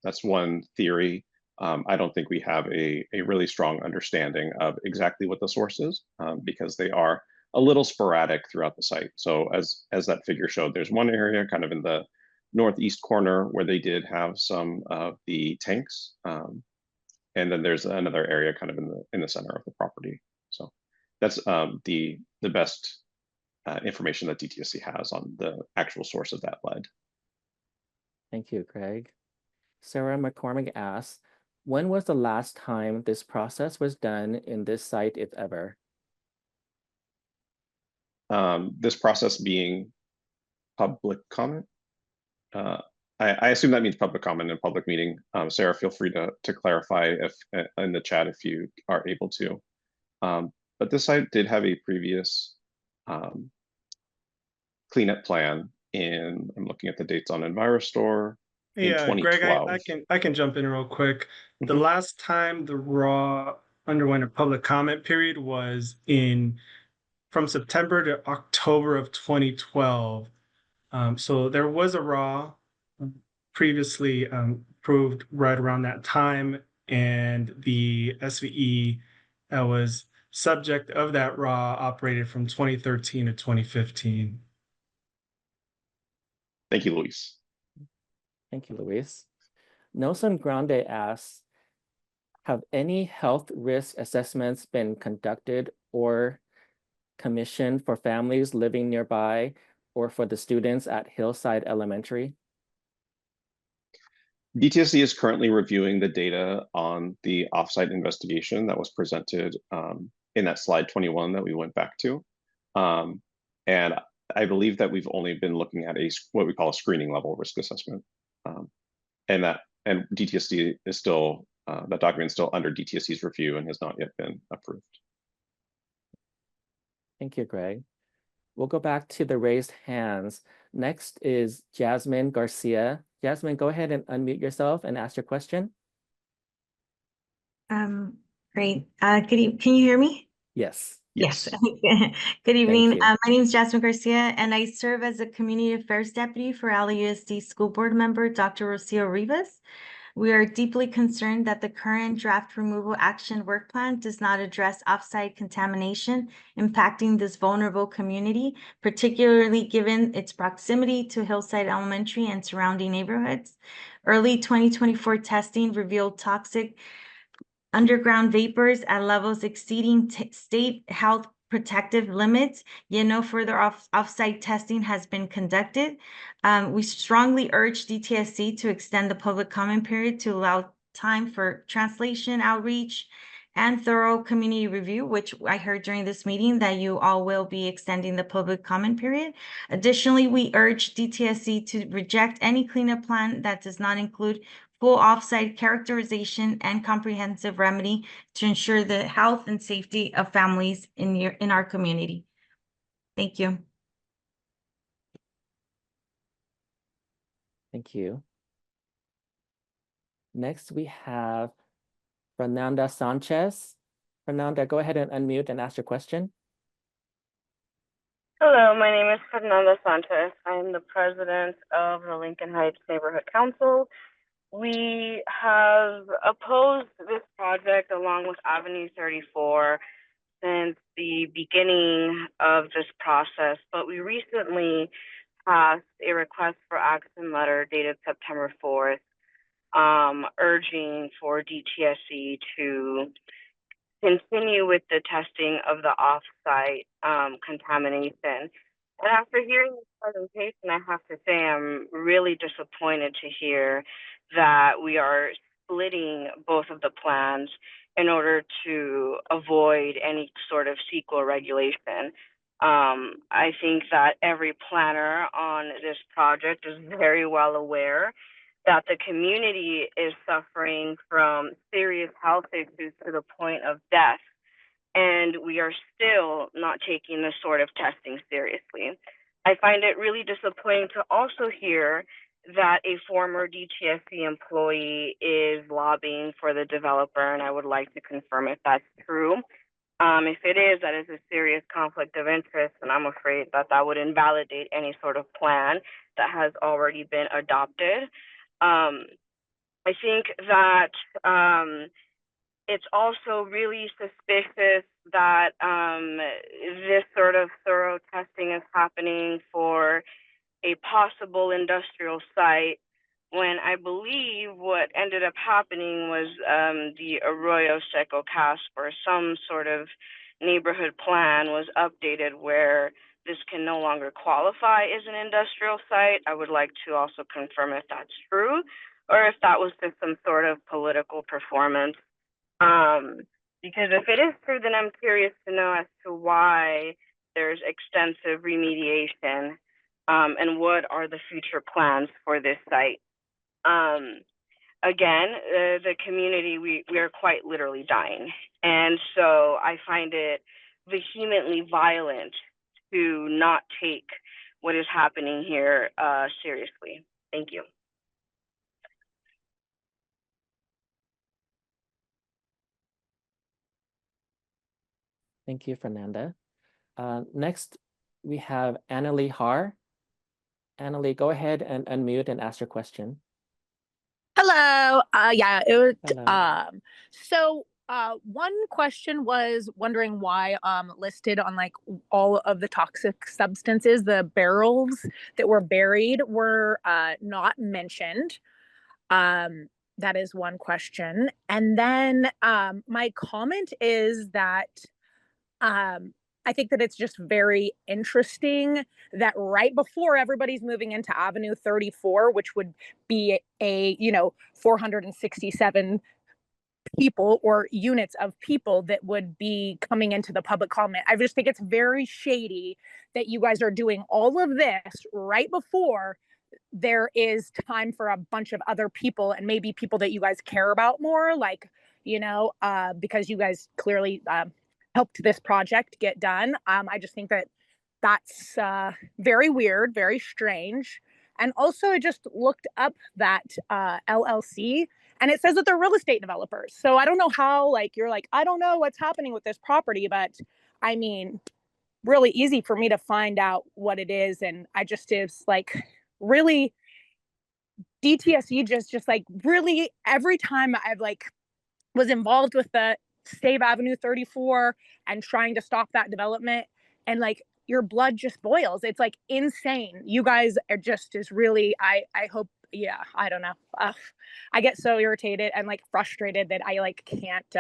That's one theory. I don't think we have a really strong understanding of exactly what the source is because they are a little sporadic throughout the site. So as that figure showed, there's one area kind of in the northeast corner where they did have some of the tanks. And then there's another area kind of in the center of the property. So that's the best information that DTSC has on the actual source of that lead. Thank you, Greg. Sarah McCormick asks, when was the last time this process was done in this site, if ever? This process being public comment? I assume that means public comment and public meeting. Sarah, feel free to clarify if in the chat if you are able to. But this site did have a previous cleanup plan I'm looking at the dates on EnviroStore in 2012. Greg, I can jump in real quick. The last time the RAW underwent a public comment period was from September to October of 2012. So there was a RAW previously approved right around that time, and the SVE that was subject of that RAW operated from 2013 to 2015. Thank you, Luis. Thank you, Luis. Nelson Grande asks, have any health risk assessments been conducted or commissioned for families living nearby or for the students at Hillside Elementary? DTSC is currently reviewing the data on the offsite investigation that was presented in that slide 21 that we went back to. And I believe that we've only been looking at what we call a screening level risk assessment. And DTSC is still, that document is still under DTSC's review and has not yet been approved. Thank you, Greg. We'll go back to the raised hands. Next is Jasmine Garcia. Jasmine, go ahead and unmute yourself and ask your question. Great. Can you hear me? Yes. Yes. Good evening. you. My name is Jasmine Garcia, and I serve as a Community Affairs Deputy for LAUSD School Board member, Dr. Rocio Rivas. We are deeply concerned that the current draft removal action work plan does not address offsite contamination impacting this vulnerable community, particularly given its proximity to Hillside Elementary and surrounding neighborhoods. Early 2024 testing revealed toxic underground vapors at levels exceeding state health protective limits, yet no further offsite testing has been conducted. We strongly urge DTSC to extend the public comment period to allow time for translation, outreach, and thorough community review, which I heard during this meeting that you all will be extending the public comment period. Additionally, we urge DTSC to reject any cleanup plan that does not include full offsite characterization and comprehensive remedy to ensure the health and safety of families in our community. Thank you. Thank you. Next, we have Fernanda Sanchez. Fernanda, go ahead and unmute and ask your question. Hello, my name is Fernanda Sanchez. I am the president of the Lincoln Heights Neighborhood Council. We have opposed this project along with Avenue 34 since the beginning of this process, but we recently passed a request for action letter dated September 4th, urging for DTSC to continue with the testing of the off-site contamination. And after hearing this presentation, I have to say I'm really disappointed to hear that we are splitting both of the plans in order to avoid any sort of CEQA regulation. I think that every planner on this project is very well aware that the community is suffering from serious health issues to the point of death, and we are still not taking this sort of testing seriously. I find it really disappointing to also hear that a former DTSC employee is lobbying for the developer, and I would like to confirm if that's true. If it is, that is a serious conflict of interest, and I'm afraid that that would invalidate any sort of plan that has already been adopted. I think that it's also really suspicious that this sort of thorough testing is happening for a possible industrial site when I believe what ended up happening was the Arroyo Seco cast for some sort of neighborhood plan was updated where this can no longer qualify as an industrial site. I would like to also confirm if that's true or if that was just some sort of political performance. Because if it is true, then I'm curious to know as to why there's extensive remediation and what are the future plans for this site. Again, the community, we are quite literally dying. And so I find it vehemently violent to not take what is happening here seriously. Thank you. Thank you, Fernanda. Next, we have Annalie Har. Annalie, go ahead and unmute and ask your question. Hello. Yeah, it was, Hello. so one question was wondering why listed on like all of the toxic substances, the barrels that were buried were not mentioned. That is one question. And then my comment is that I think that it's just very interesting that right before everybody's moving into Avenue 34, which would be a, 467 people or units of people that would be coming into the public comment. I just think it's very shady that you guys are doing all of this right before there is time for a bunch of other people and maybe people that you guys care about more, like, because you guys clearly helped this project get done. I just think that that's very weird, very strange. And also, I just looked up that LLC, and it says that they're real estate developers. So I don't know how, like, you're like, I don't know what's happening with this property, but I mean, really easy for me to find out what it is. And I just is like really DTSE just like really every time I've like was involved with the Save Avenue 34 and trying to stop that development, and like your blood just boils. It's like insane. You guys are just is really I hope, yeah, I don't know. I get so irritated and like frustrated that I like can't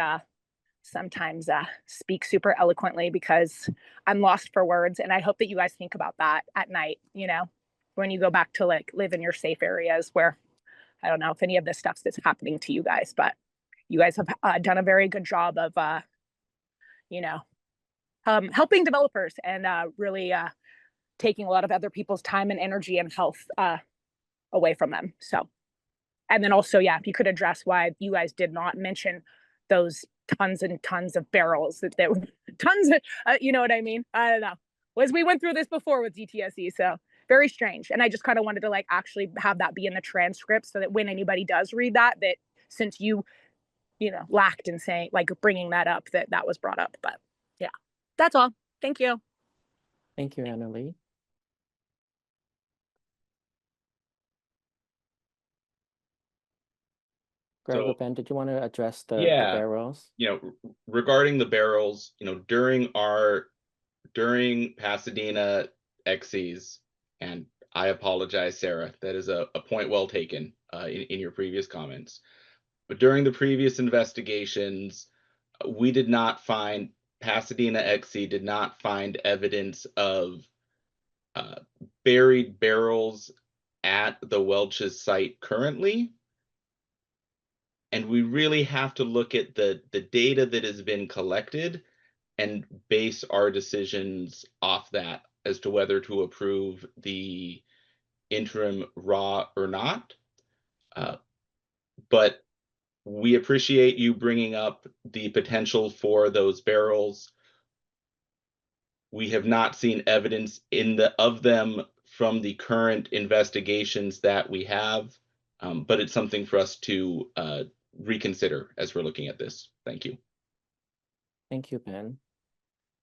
sometimes speak super eloquently because I'm lost for words. And I hope that you guys think about that at night, you know, when you go back to like live in your safe areas where I don't know if any of this stuff is happening to you guys, but you guys have done a very good job of, you know, helping developers and really taking a lot of other people's time and energy and health away from them. So, and then also, yeah, if you could address why you guys did not mention those tons and tons of barrels that tons of, you know what I mean? I don't know. Was we went through this before with DTSE, so very strange. And I just kind of wanted to like actually have that be in the transcript so that when anybody does read that since you know, lacked in saying like bringing that up, that was brought up. But yeah, that's all. Thank you. Thank you, Annalee. Greg or Ben, did you want to address the barrels? You know, regarding the barrels, you know, during Pasadena XCs, and I apologize, Sarah, that is a point well taken in your previous comments. But during the previous investigations, we did not find, Pasadena XC did not find evidence of buried barrels at the Welch's site currently. And we really have to look at the data that has been collected and base our decisions off that as to whether to approve the interim raw or not. But we appreciate you bringing up the potential for those barrels. We have not seen evidence of them from the current investigations that we have, but it's something for us to reconsider as we're looking at this. Thank you. Thank you, Ben.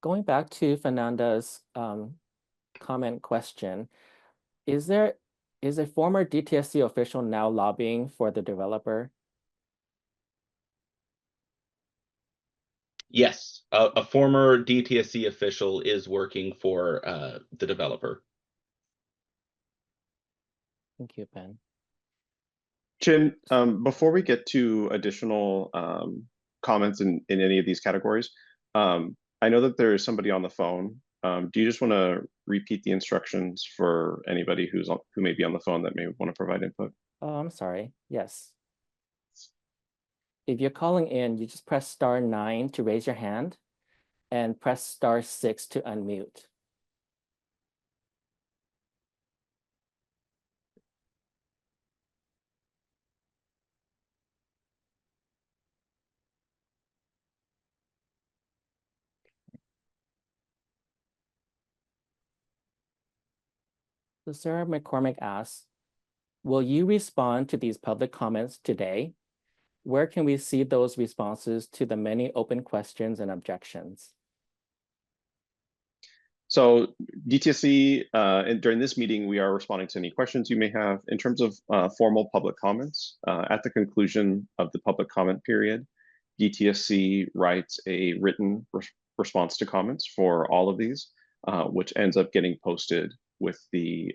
Going back to Fernanda's comment question, is a former DTSC official now lobbying for the developer? Yes, a former DTSC official is working for the developer. Thank you, Ben. Jim, before we get to additional comments in any of these categories, I know that there is somebody on the phone. Do you just want to repeat the instructions for anybody who may be on the phone that may want to provide input? Oh, I'm sorry. Yes. If you're calling in, you just press *9 to raise your hand and press *6 to unmute. So Sarah McCormick asks, will you respond to these public comments today? Where can we see those responses to the many open questions and objections? So DTSC, and during this meeting, we are responding to any questions you may have. In terms of formal public comments, at the conclusion of the public comment period, DTSC writes a written response to comments for all of these, which ends up getting posted with the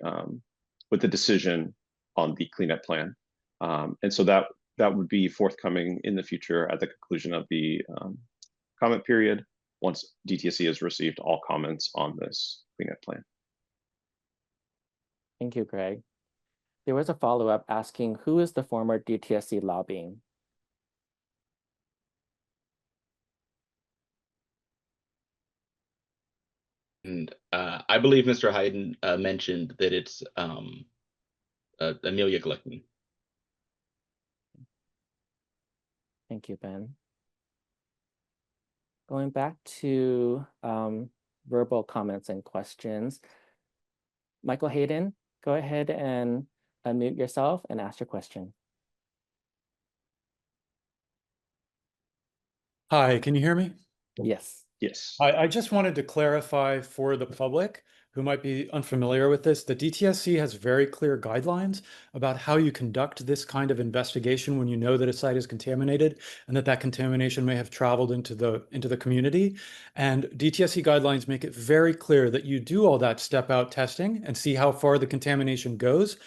decision on the cleanup plan. And so that would be forthcoming in the future at the conclusion of the comment period, once DTSC has received all comments on this cleanup plan. Thank you, Greg. There was a follow-up asking, who is the former DTSC lobbying? And I believe Mr. Hayden mentioned that it's Amelia Glickman. Thank you, Ben. Going back to verbal comments and questions. Michael Hayden, go ahead and unmute yourself and ask your question. Hi, can you hear me? Yes. Yes. I just wanted to clarify for the public who might be unfamiliar with this, the DTSC has very clear guidelines about how you conduct this kind of investigation when you know that a site is contaminated and that contamination may have traveled into the community. And DTSC guidelines make it very clear that you do all that step out testing and see how far the contamination goes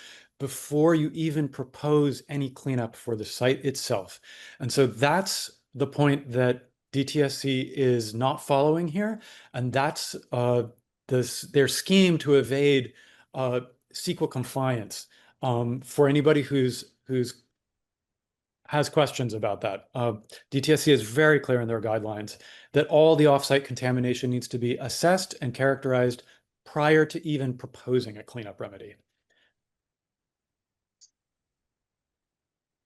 before you even propose any cleanup for the site itself. And so that's the point that DTSC is not following here, and that's their scheme to evade CEQA compliance. For anybody who's has questions about that, DTSC is very clear in their guidelines that all the offsite contamination needs to be assessed and characterized prior to even proposing a cleanup remedy.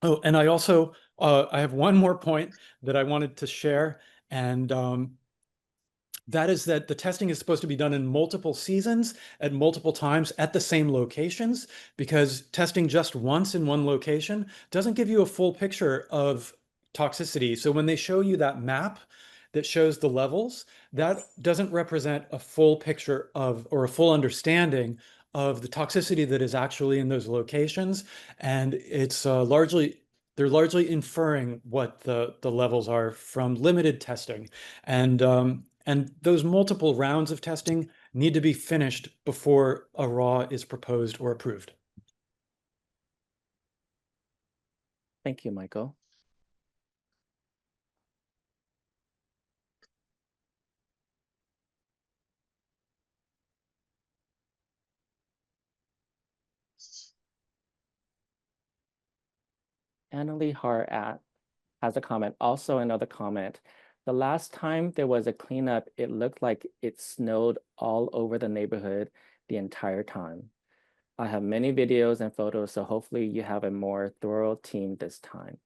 Oh, and I also I have one more point that I wanted to share, and that is that the testing is supposed to be done in multiple seasons at multiple times at the same locations, because testing just once in one location doesn't give you a full picture of toxicity. So when they show you that map that shows the levels, that doesn't represent a full picture of or a full understanding of the toxicity that is actually in those locations. And it's they're largely inferring what the levels are from limited testing. And those multiple rounds of testing need to be finished before a RAW is proposed or approved. Thank you, Michael. Annalie Har has a comment, also another comment. The last time there was a cleanup, it looked like it snowed all over the neighborhood the entire time. I have many videos and photos, so hopefully you have a more thorough team this time.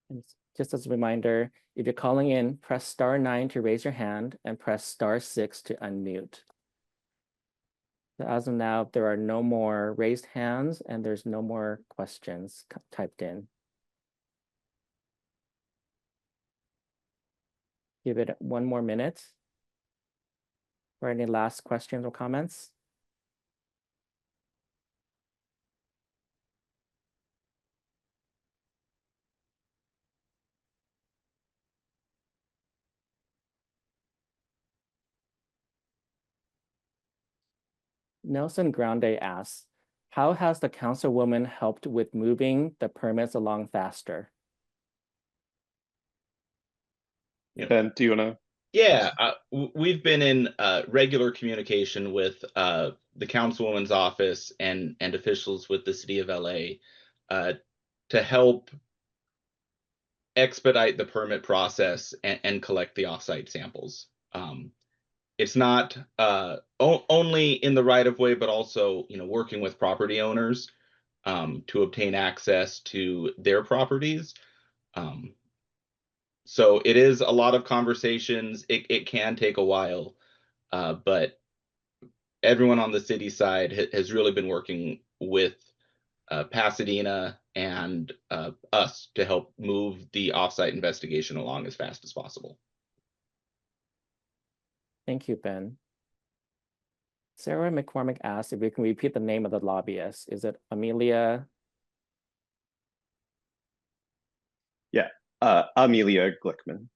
And just as a reminder, if you're calling in, press *9 to raise your hand and press *6 to unmute. So as of now, there are no more raised hands and there's no more questions typed in. Give it 1 more minute for any last questions or comments. Nelson Grande asks, how has the councilwoman helped with moving the permits along faster? Ben, do you want to? Yeah, we've been in regular communication with the councilwoman's office and officials with the city of LA to help expedite the permit process and collect the offsite samples. It's not only in the right of way, but also working with property owners to obtain access to their properties. So it is a lot of conversations. It can take a while, but everyone on the city side has really been working with Pasadena and us to help move the offsite investigation along as fast as possible. Thank you, Ben. Sarah McCormick asked if we can repeat the name of the lobbyist. Is it Amelia? Yeah, Amelia Glickman.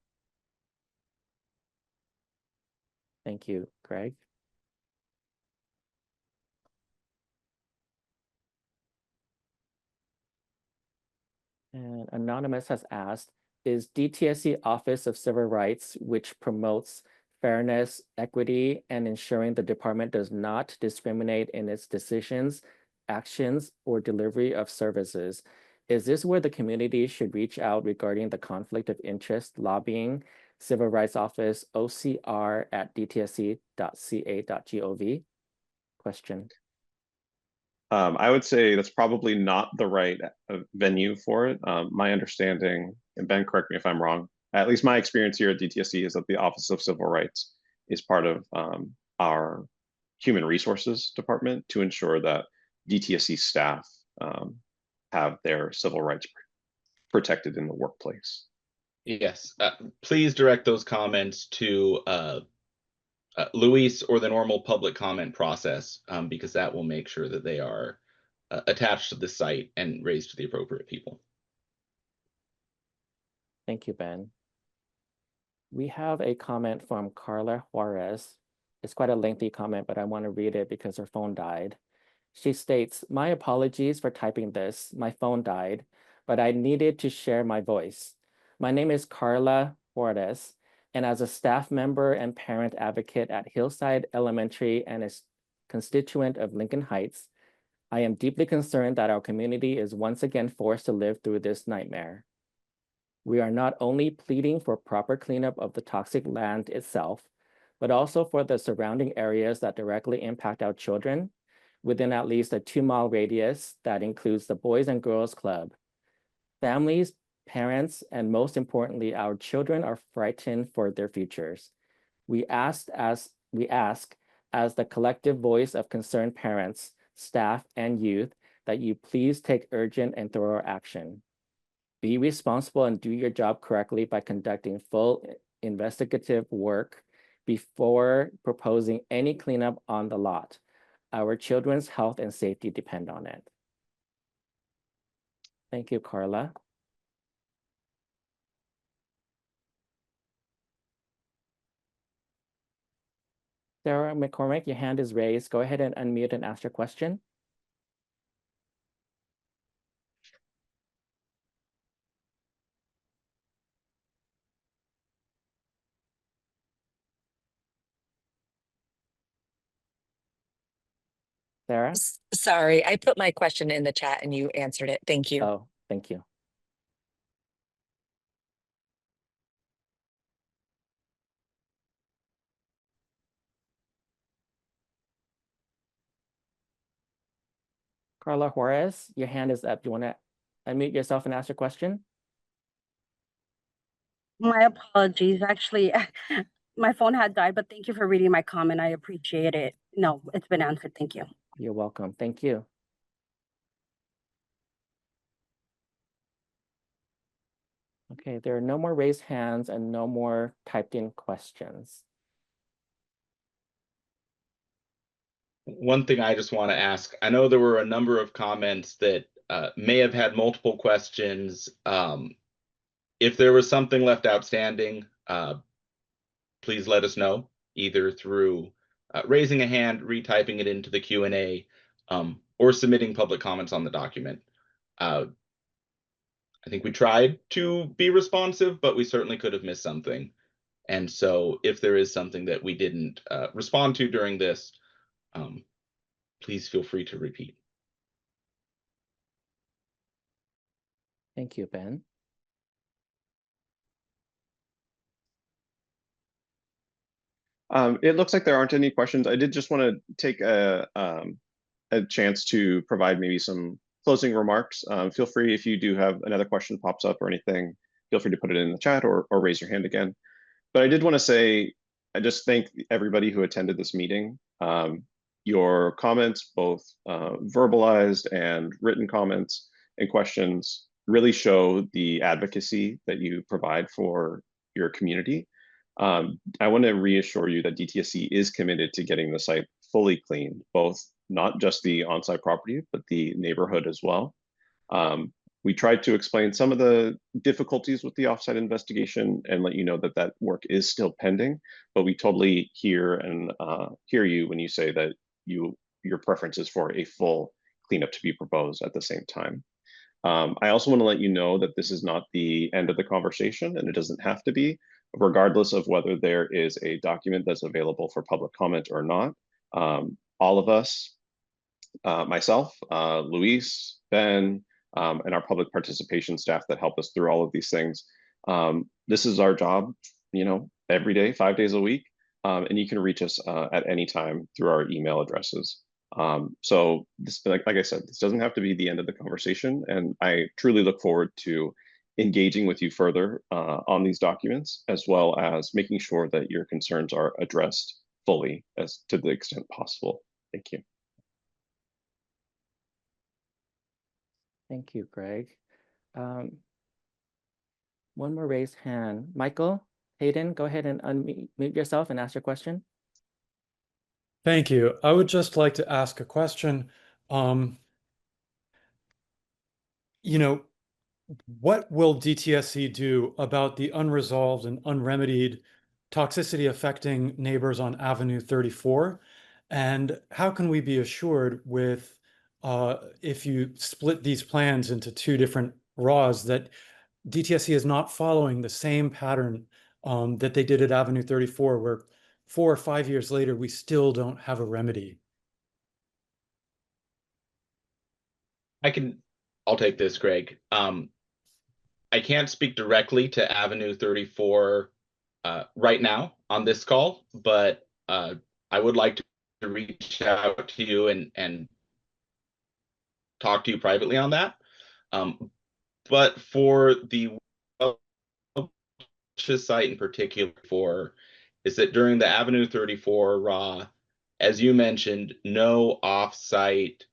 Thank you, Greg. And Anonymous has asked, is DTSC Office of Civil Rights, which promotes fairness, equity, and ensuring the department does not discriminate in its decisions, actions, or delivery of services, is this where the community should reach out regarding the conflict of interest lobbying? Civil Rights Office, ocr@dtsc.ca.gov? Question. I would say that's probably not the right venue for it. My understanding, and Ben, correct me if I'm wrong, at least my experience here at DTSC is that the Office of Civil Rights is part of our Human Resources Department to ensure that DTSC staff have their civil rights protected in the workplace. Yes, please direct those comments to Luis or the normal public comment process, because that will make sure that they are attached to the site and raised to the appropriate people. Thank you, Ben. We have a comment from Carla Juarez. It's quite a lengthy comment, but I want to read it because her phone died. She states, "My apologies for typing this. My phone died, but I needed to share my voice. My name is Carla Juarez, and as a staff member and parent advocate at Hillside Elementary and a constituent of Lincoln Heights, I am deeply concerned that our community is once again forced to live through this nightmare. We are not only pleading for proper cleanup of the toxic land itself, but also for the surrounding areas that directly impact our children within at least a 2-mile radius that includes the Boys and Girls Club. Families, parents, and most importantly, our children are frightened for their futures. We ask as the collective voice of concerned parents, staff, and youth that you please take urgent and thorough action. Be responsible and do your job correctly by conducting full investigative work before proposing any cleanup on the lot. Our children's health and safety depend on it." Thank you, Carla. Sarah McCormick, your hand is raised. Go ahead and unmute and ask your question. Sarah? Sorry, I put my question in the chat and you answered it. Thank you. Oh, thank you. Carla Juarez, your hand is up. You want to unmute yourself and ask your question? My apologies. Actually, my phone had died, but thank you for reading my comment. I appreciate it. No, it's been answered. Thank you. You're welcome. Thank you. Okay, there are no more raised hands and no more typed in questions. One thing I just want to ask, I know there were a number of comments that may have had multiple questions. If there was something left outstanding, please let us know, either through raising a hand, retyping it into the Q&A, or submitting public comments on the document. I think we tried to be responsive, but we certainly could have missed something. And so if there is something that we didn't respond to during this, please feel free to repeat. Thank you, Ben. It looks like there aren't any questions. I did just want to take a chance to provide maybe some closing remarks. Feel free, if you do have another question pops up or anything, feel free to put it in the chat or raise your hand again. But I did want to say, I just thank everybody who attended this meeting. Your comments, both verbalized and written comments and questions, really show the advocacy that you provide for your community. I want to reassure you that DTSC is committed to getting the site fully cleaned, both not just the on-site property, but the neighborhood as well. We tried to explain some of the difficulties with the offsite investigation and let you know that that work is still pending, but we totally hear you when you say that your preference is for a full cleanup to be proposed at the same time. I also want to let you know that this is not the end of the conversation, and it doesn't have to be, regardless of whether there is a document that's available for public comment or not. All of us, myself, Luis, Ben, and our public participation staff that help us through all of these things. This is our job, every day, 5 days a week. And you can reach us at any time through our email addresses. So this, like I said, this doesn't have to be the end of the conversation, and I truly look forward to engaging with you further on these documents, as well as making sure that your concerns are addressed fully as to the extent possible. Thank you. Thank you, Greg. One more raised hand. Michael Hayden, go ahead and unmute yourself and ask your question. Thank you. I would just like to ask a question. You know, what will DTSC do about the unresolved and unremedied toxicity affecting neighbors on Avenue 34? And how can we be assured with, if you split these plans into two different RAWs, that DTSC is not following the same pattern that they did at Avenue 34, where 4 or 5 years later, we still don't have a remedy? I'll take this, Greg. I can't speak directly to Avenue 34 right now on this call, but I would like to reach out to you and talk to you privately on that. But for the site in particular, is that during the Avenue 34 RAW, as you mentioned, no off-site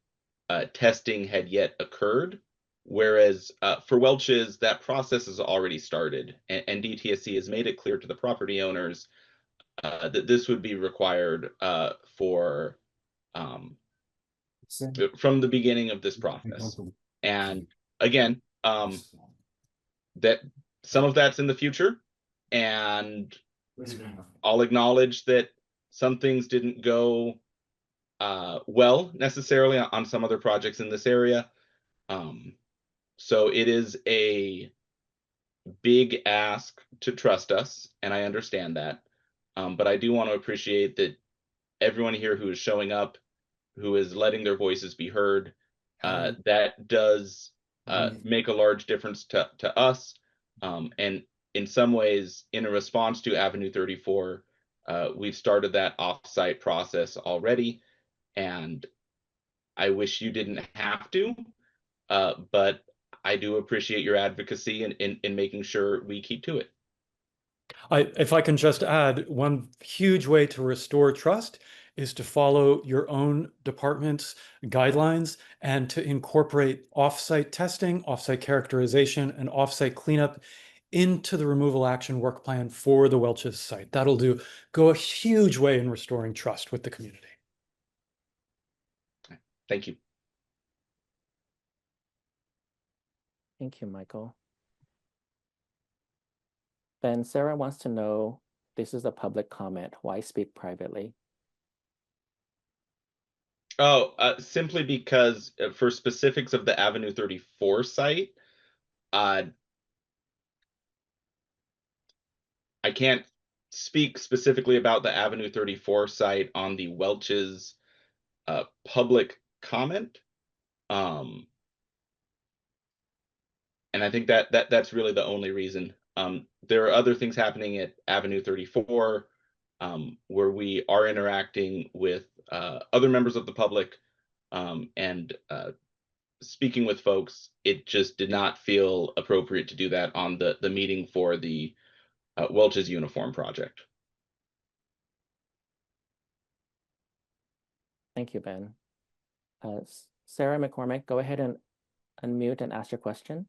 testing had yet occurred. Whereas for Welch's, that process has already started, and DTSC has made it clear to the property owners that this would be required for from the beginning of this process. And again, that some of that's in the future, and I'll acknowledge that some things didn't go well necessarily on some other projects in this area. So it is a big ask to trust us, and I understand that. But I do want to appreciate that everyone here who is showing up, who is letting their voices be heard, that does make a large difference to us. And in some ways, in a response to Avenue 34, we've started that offsite process already, and I wish you didn't have to, but I do appreciate your advocacy in making sure we keep to it. If I can just add, one huge way to restore trust is to follow your own department's guidelines and to incorporate offsite testing, offsite characterization, and offsite cleanup into the removal action work plan for the Welch's site. That'll go a huge way in restoring trust with the community. Thank you. Thank you, Michael. Then Sarah wants to know, this is a public comment, why speak privately? Oh, simply because for specifics of the Avenue 34 site, I can't speak specifically about the Avenue 34 site on the Welch's public comment. And I think that's really the only reason. There are other things happening at Avenue 34 where we are interacting with other members of the public and speaking with folks. It just did not feel appropriate to do that on the meeting for the Welch's uniform project. Thank you, Ben. Sarah McCormick, go ahead and unmute and ask your question.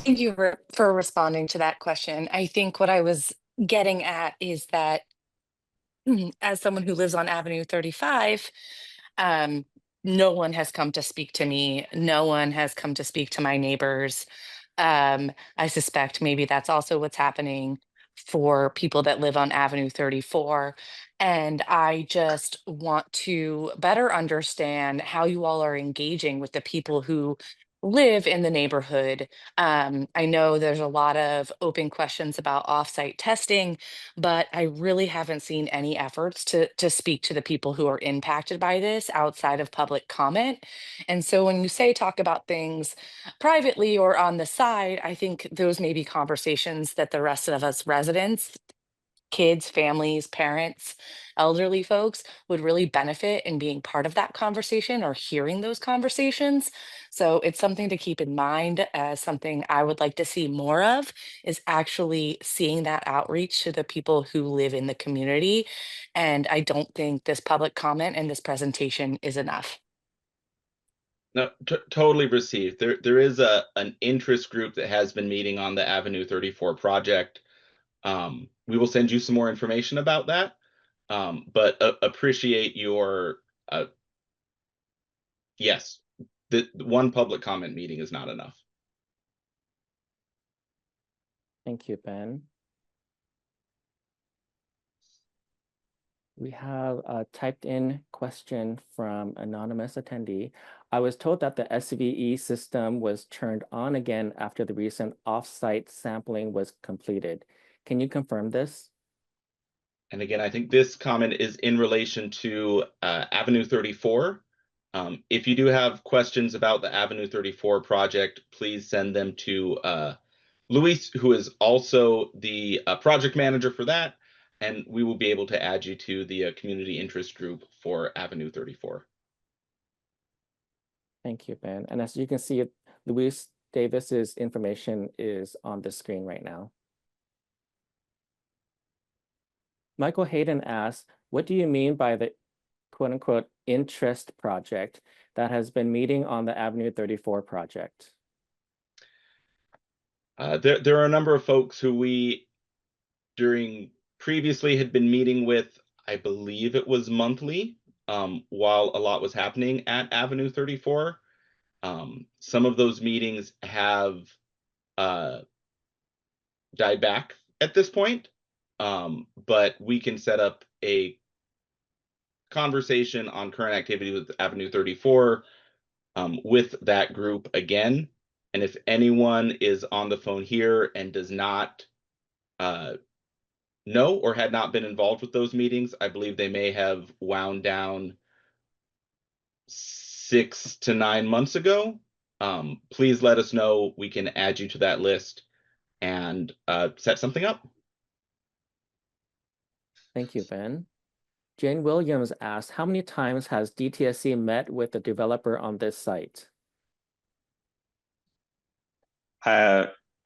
Thank you for responding to that question. I think what I was getting at is that as someone who lives on Avenue 35, no one has come to speak to me. No one has come to speak to my neighbors. I suspect maybe that's also what's happening for people that live on Avenue 34. And I just want to better understand how you all are engaging with the people who live in the neighborhood. I know there's a lot of open questions about offsite testing, but I really haven't seen any efforts to speak to the people who are impacted by this outside of public comment. And so when you say talk about things privately or on the side, I think those may be conversations that the rest of us residents kids, families, parents, elderly folks would really benefit in being part of that conversation or hearing those conversations. So it's something to keep in mind as something I would like to see more of is actually seeing that outreach to the people who live in the community. And I don't think this public comment and this presentation is enough. No, totally received. There is an interest group that has been meeting on the Avenue 34 project. We will send you some more information about that, but appreciate your yes. The one public comment meeting is not enough. Thank you, Ben. We have a typed in question from anonymous attendee. I was told that the SVE system was turned on again after the recent offsite sampling was completed. Can you confirm this? And again, I think this comment is in relation to Avenue 34. If you do have questions about the Avenue 34 project, please send them to Luis, who is also the project manager for that, and we will be able to add you to the community interest group for Avenue 34. Thank you, Ben. And as you can see, Luis Davis's information is on the screen right now. Michael Hayden asks, what do you mean by the quote unquote interest project that has been meeting on the Avenue 34 project? There are a number of folks who we previously had been meeting with, I believe it was monthly, while a lot was happening at Avenue 34. Some of those meetings have died back at this point, but we can set up a conversation on current activity with Avenue 34 with that group again. And if anyone is on the phone here and does not know or had not been involved with those meetings, I believe they may have wound down 6 to 9 months ago. Please let us know. We can add you to that list and set something up. Thank you, Ben. Jane Williams asked, how many times has DTSC met with the developer on this site?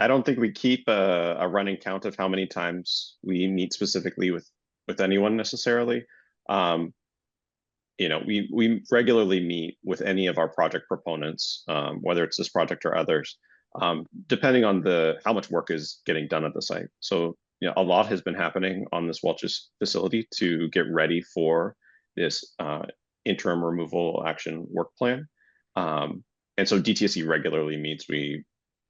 I don't think we keep a running count of how many times we meet specifically with anyone necessarily. You know, we regularly meet with any of our project proponents, whether it's this project or others, depending on how much work is getting done at the site. So, you know, a lot has been happening on this Welch's facility to get ready for this interim removal action work plan. And so DTSC regularly meets. We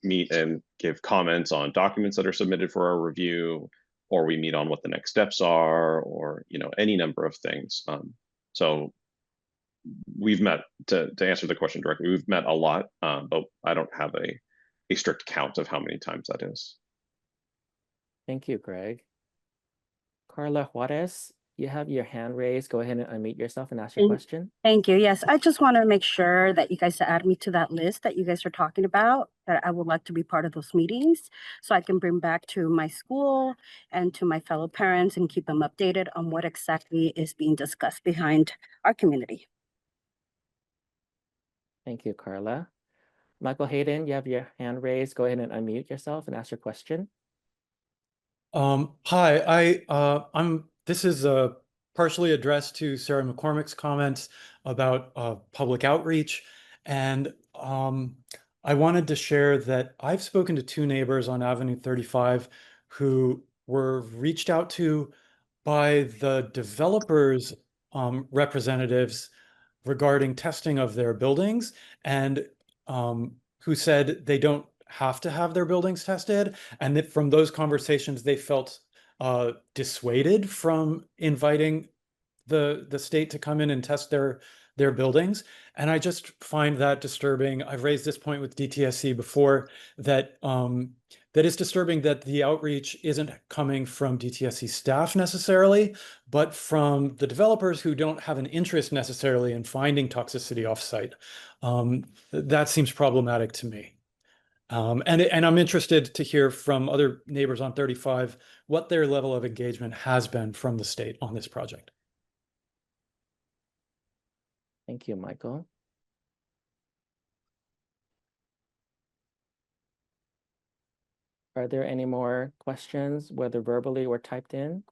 meet and give comments on documents that are submitted for our review, or we meet on what the next steps are, or, you know, any number of things. So we've met, to answer the question directly, we've met a lot, but I don't have a strict count of how many times that is. Thank you, Greg. Carla Juarez, you have your hand raised. Go ahead and unmute yourself and ask your question. Thank you. Yes, I just want to make sure that you guys add me to that list that you guys are talking about, that I would like to be part of those meetings so I can bring back to my school and to my fellow parents and keep them updated on what exactly is being discussed behind our community. Thank you, Carla. Michael Hayden, you have your hand raised. Go ahead and unmute yourself and ask your question. Hi, this is partially addressed to Sarah McCormick's comments about public outreach. And I wanted to share that I've spoken to 2 neighbors on Avenue 35 who were reached out to by the developers' representatives regarding testing of their buildings, and who said they don't have to have their buildings tested, and that from those conversations they felt dissuaded from inviting the state to come in and test their buildings. And I just find that disturbing. I've raised this point with DTSC before, that that is disturbing that the outreach isn't coming from DTSC staff necessarily, but from the developers who don't have an interest necessarily in finding toxicity offsite. That seems problematic to me. And I'm interested to hear from other neighbors on 35 what their level of engagement has been from the state on this project. Thank you, Michael. Are there any more questions, whether verbally or typed in?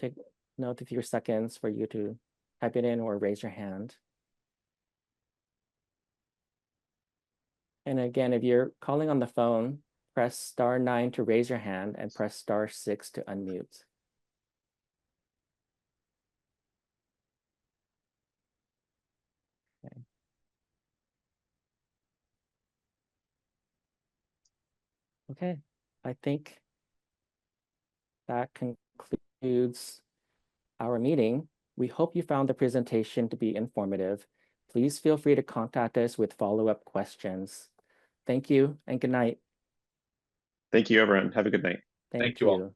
Take note of your seconds for you to type it in or raise your hand. And again, if you're calling on the phone, press *9 to raise your hand and press *6 to unmute. Okay. Okay, I think that concludes our meeting. We hope you found the presentation to be informative. Please feel free to contact us with follow-up questions. Thank you and good night. Thank you, everyone. Have a good night. Thank you all. you.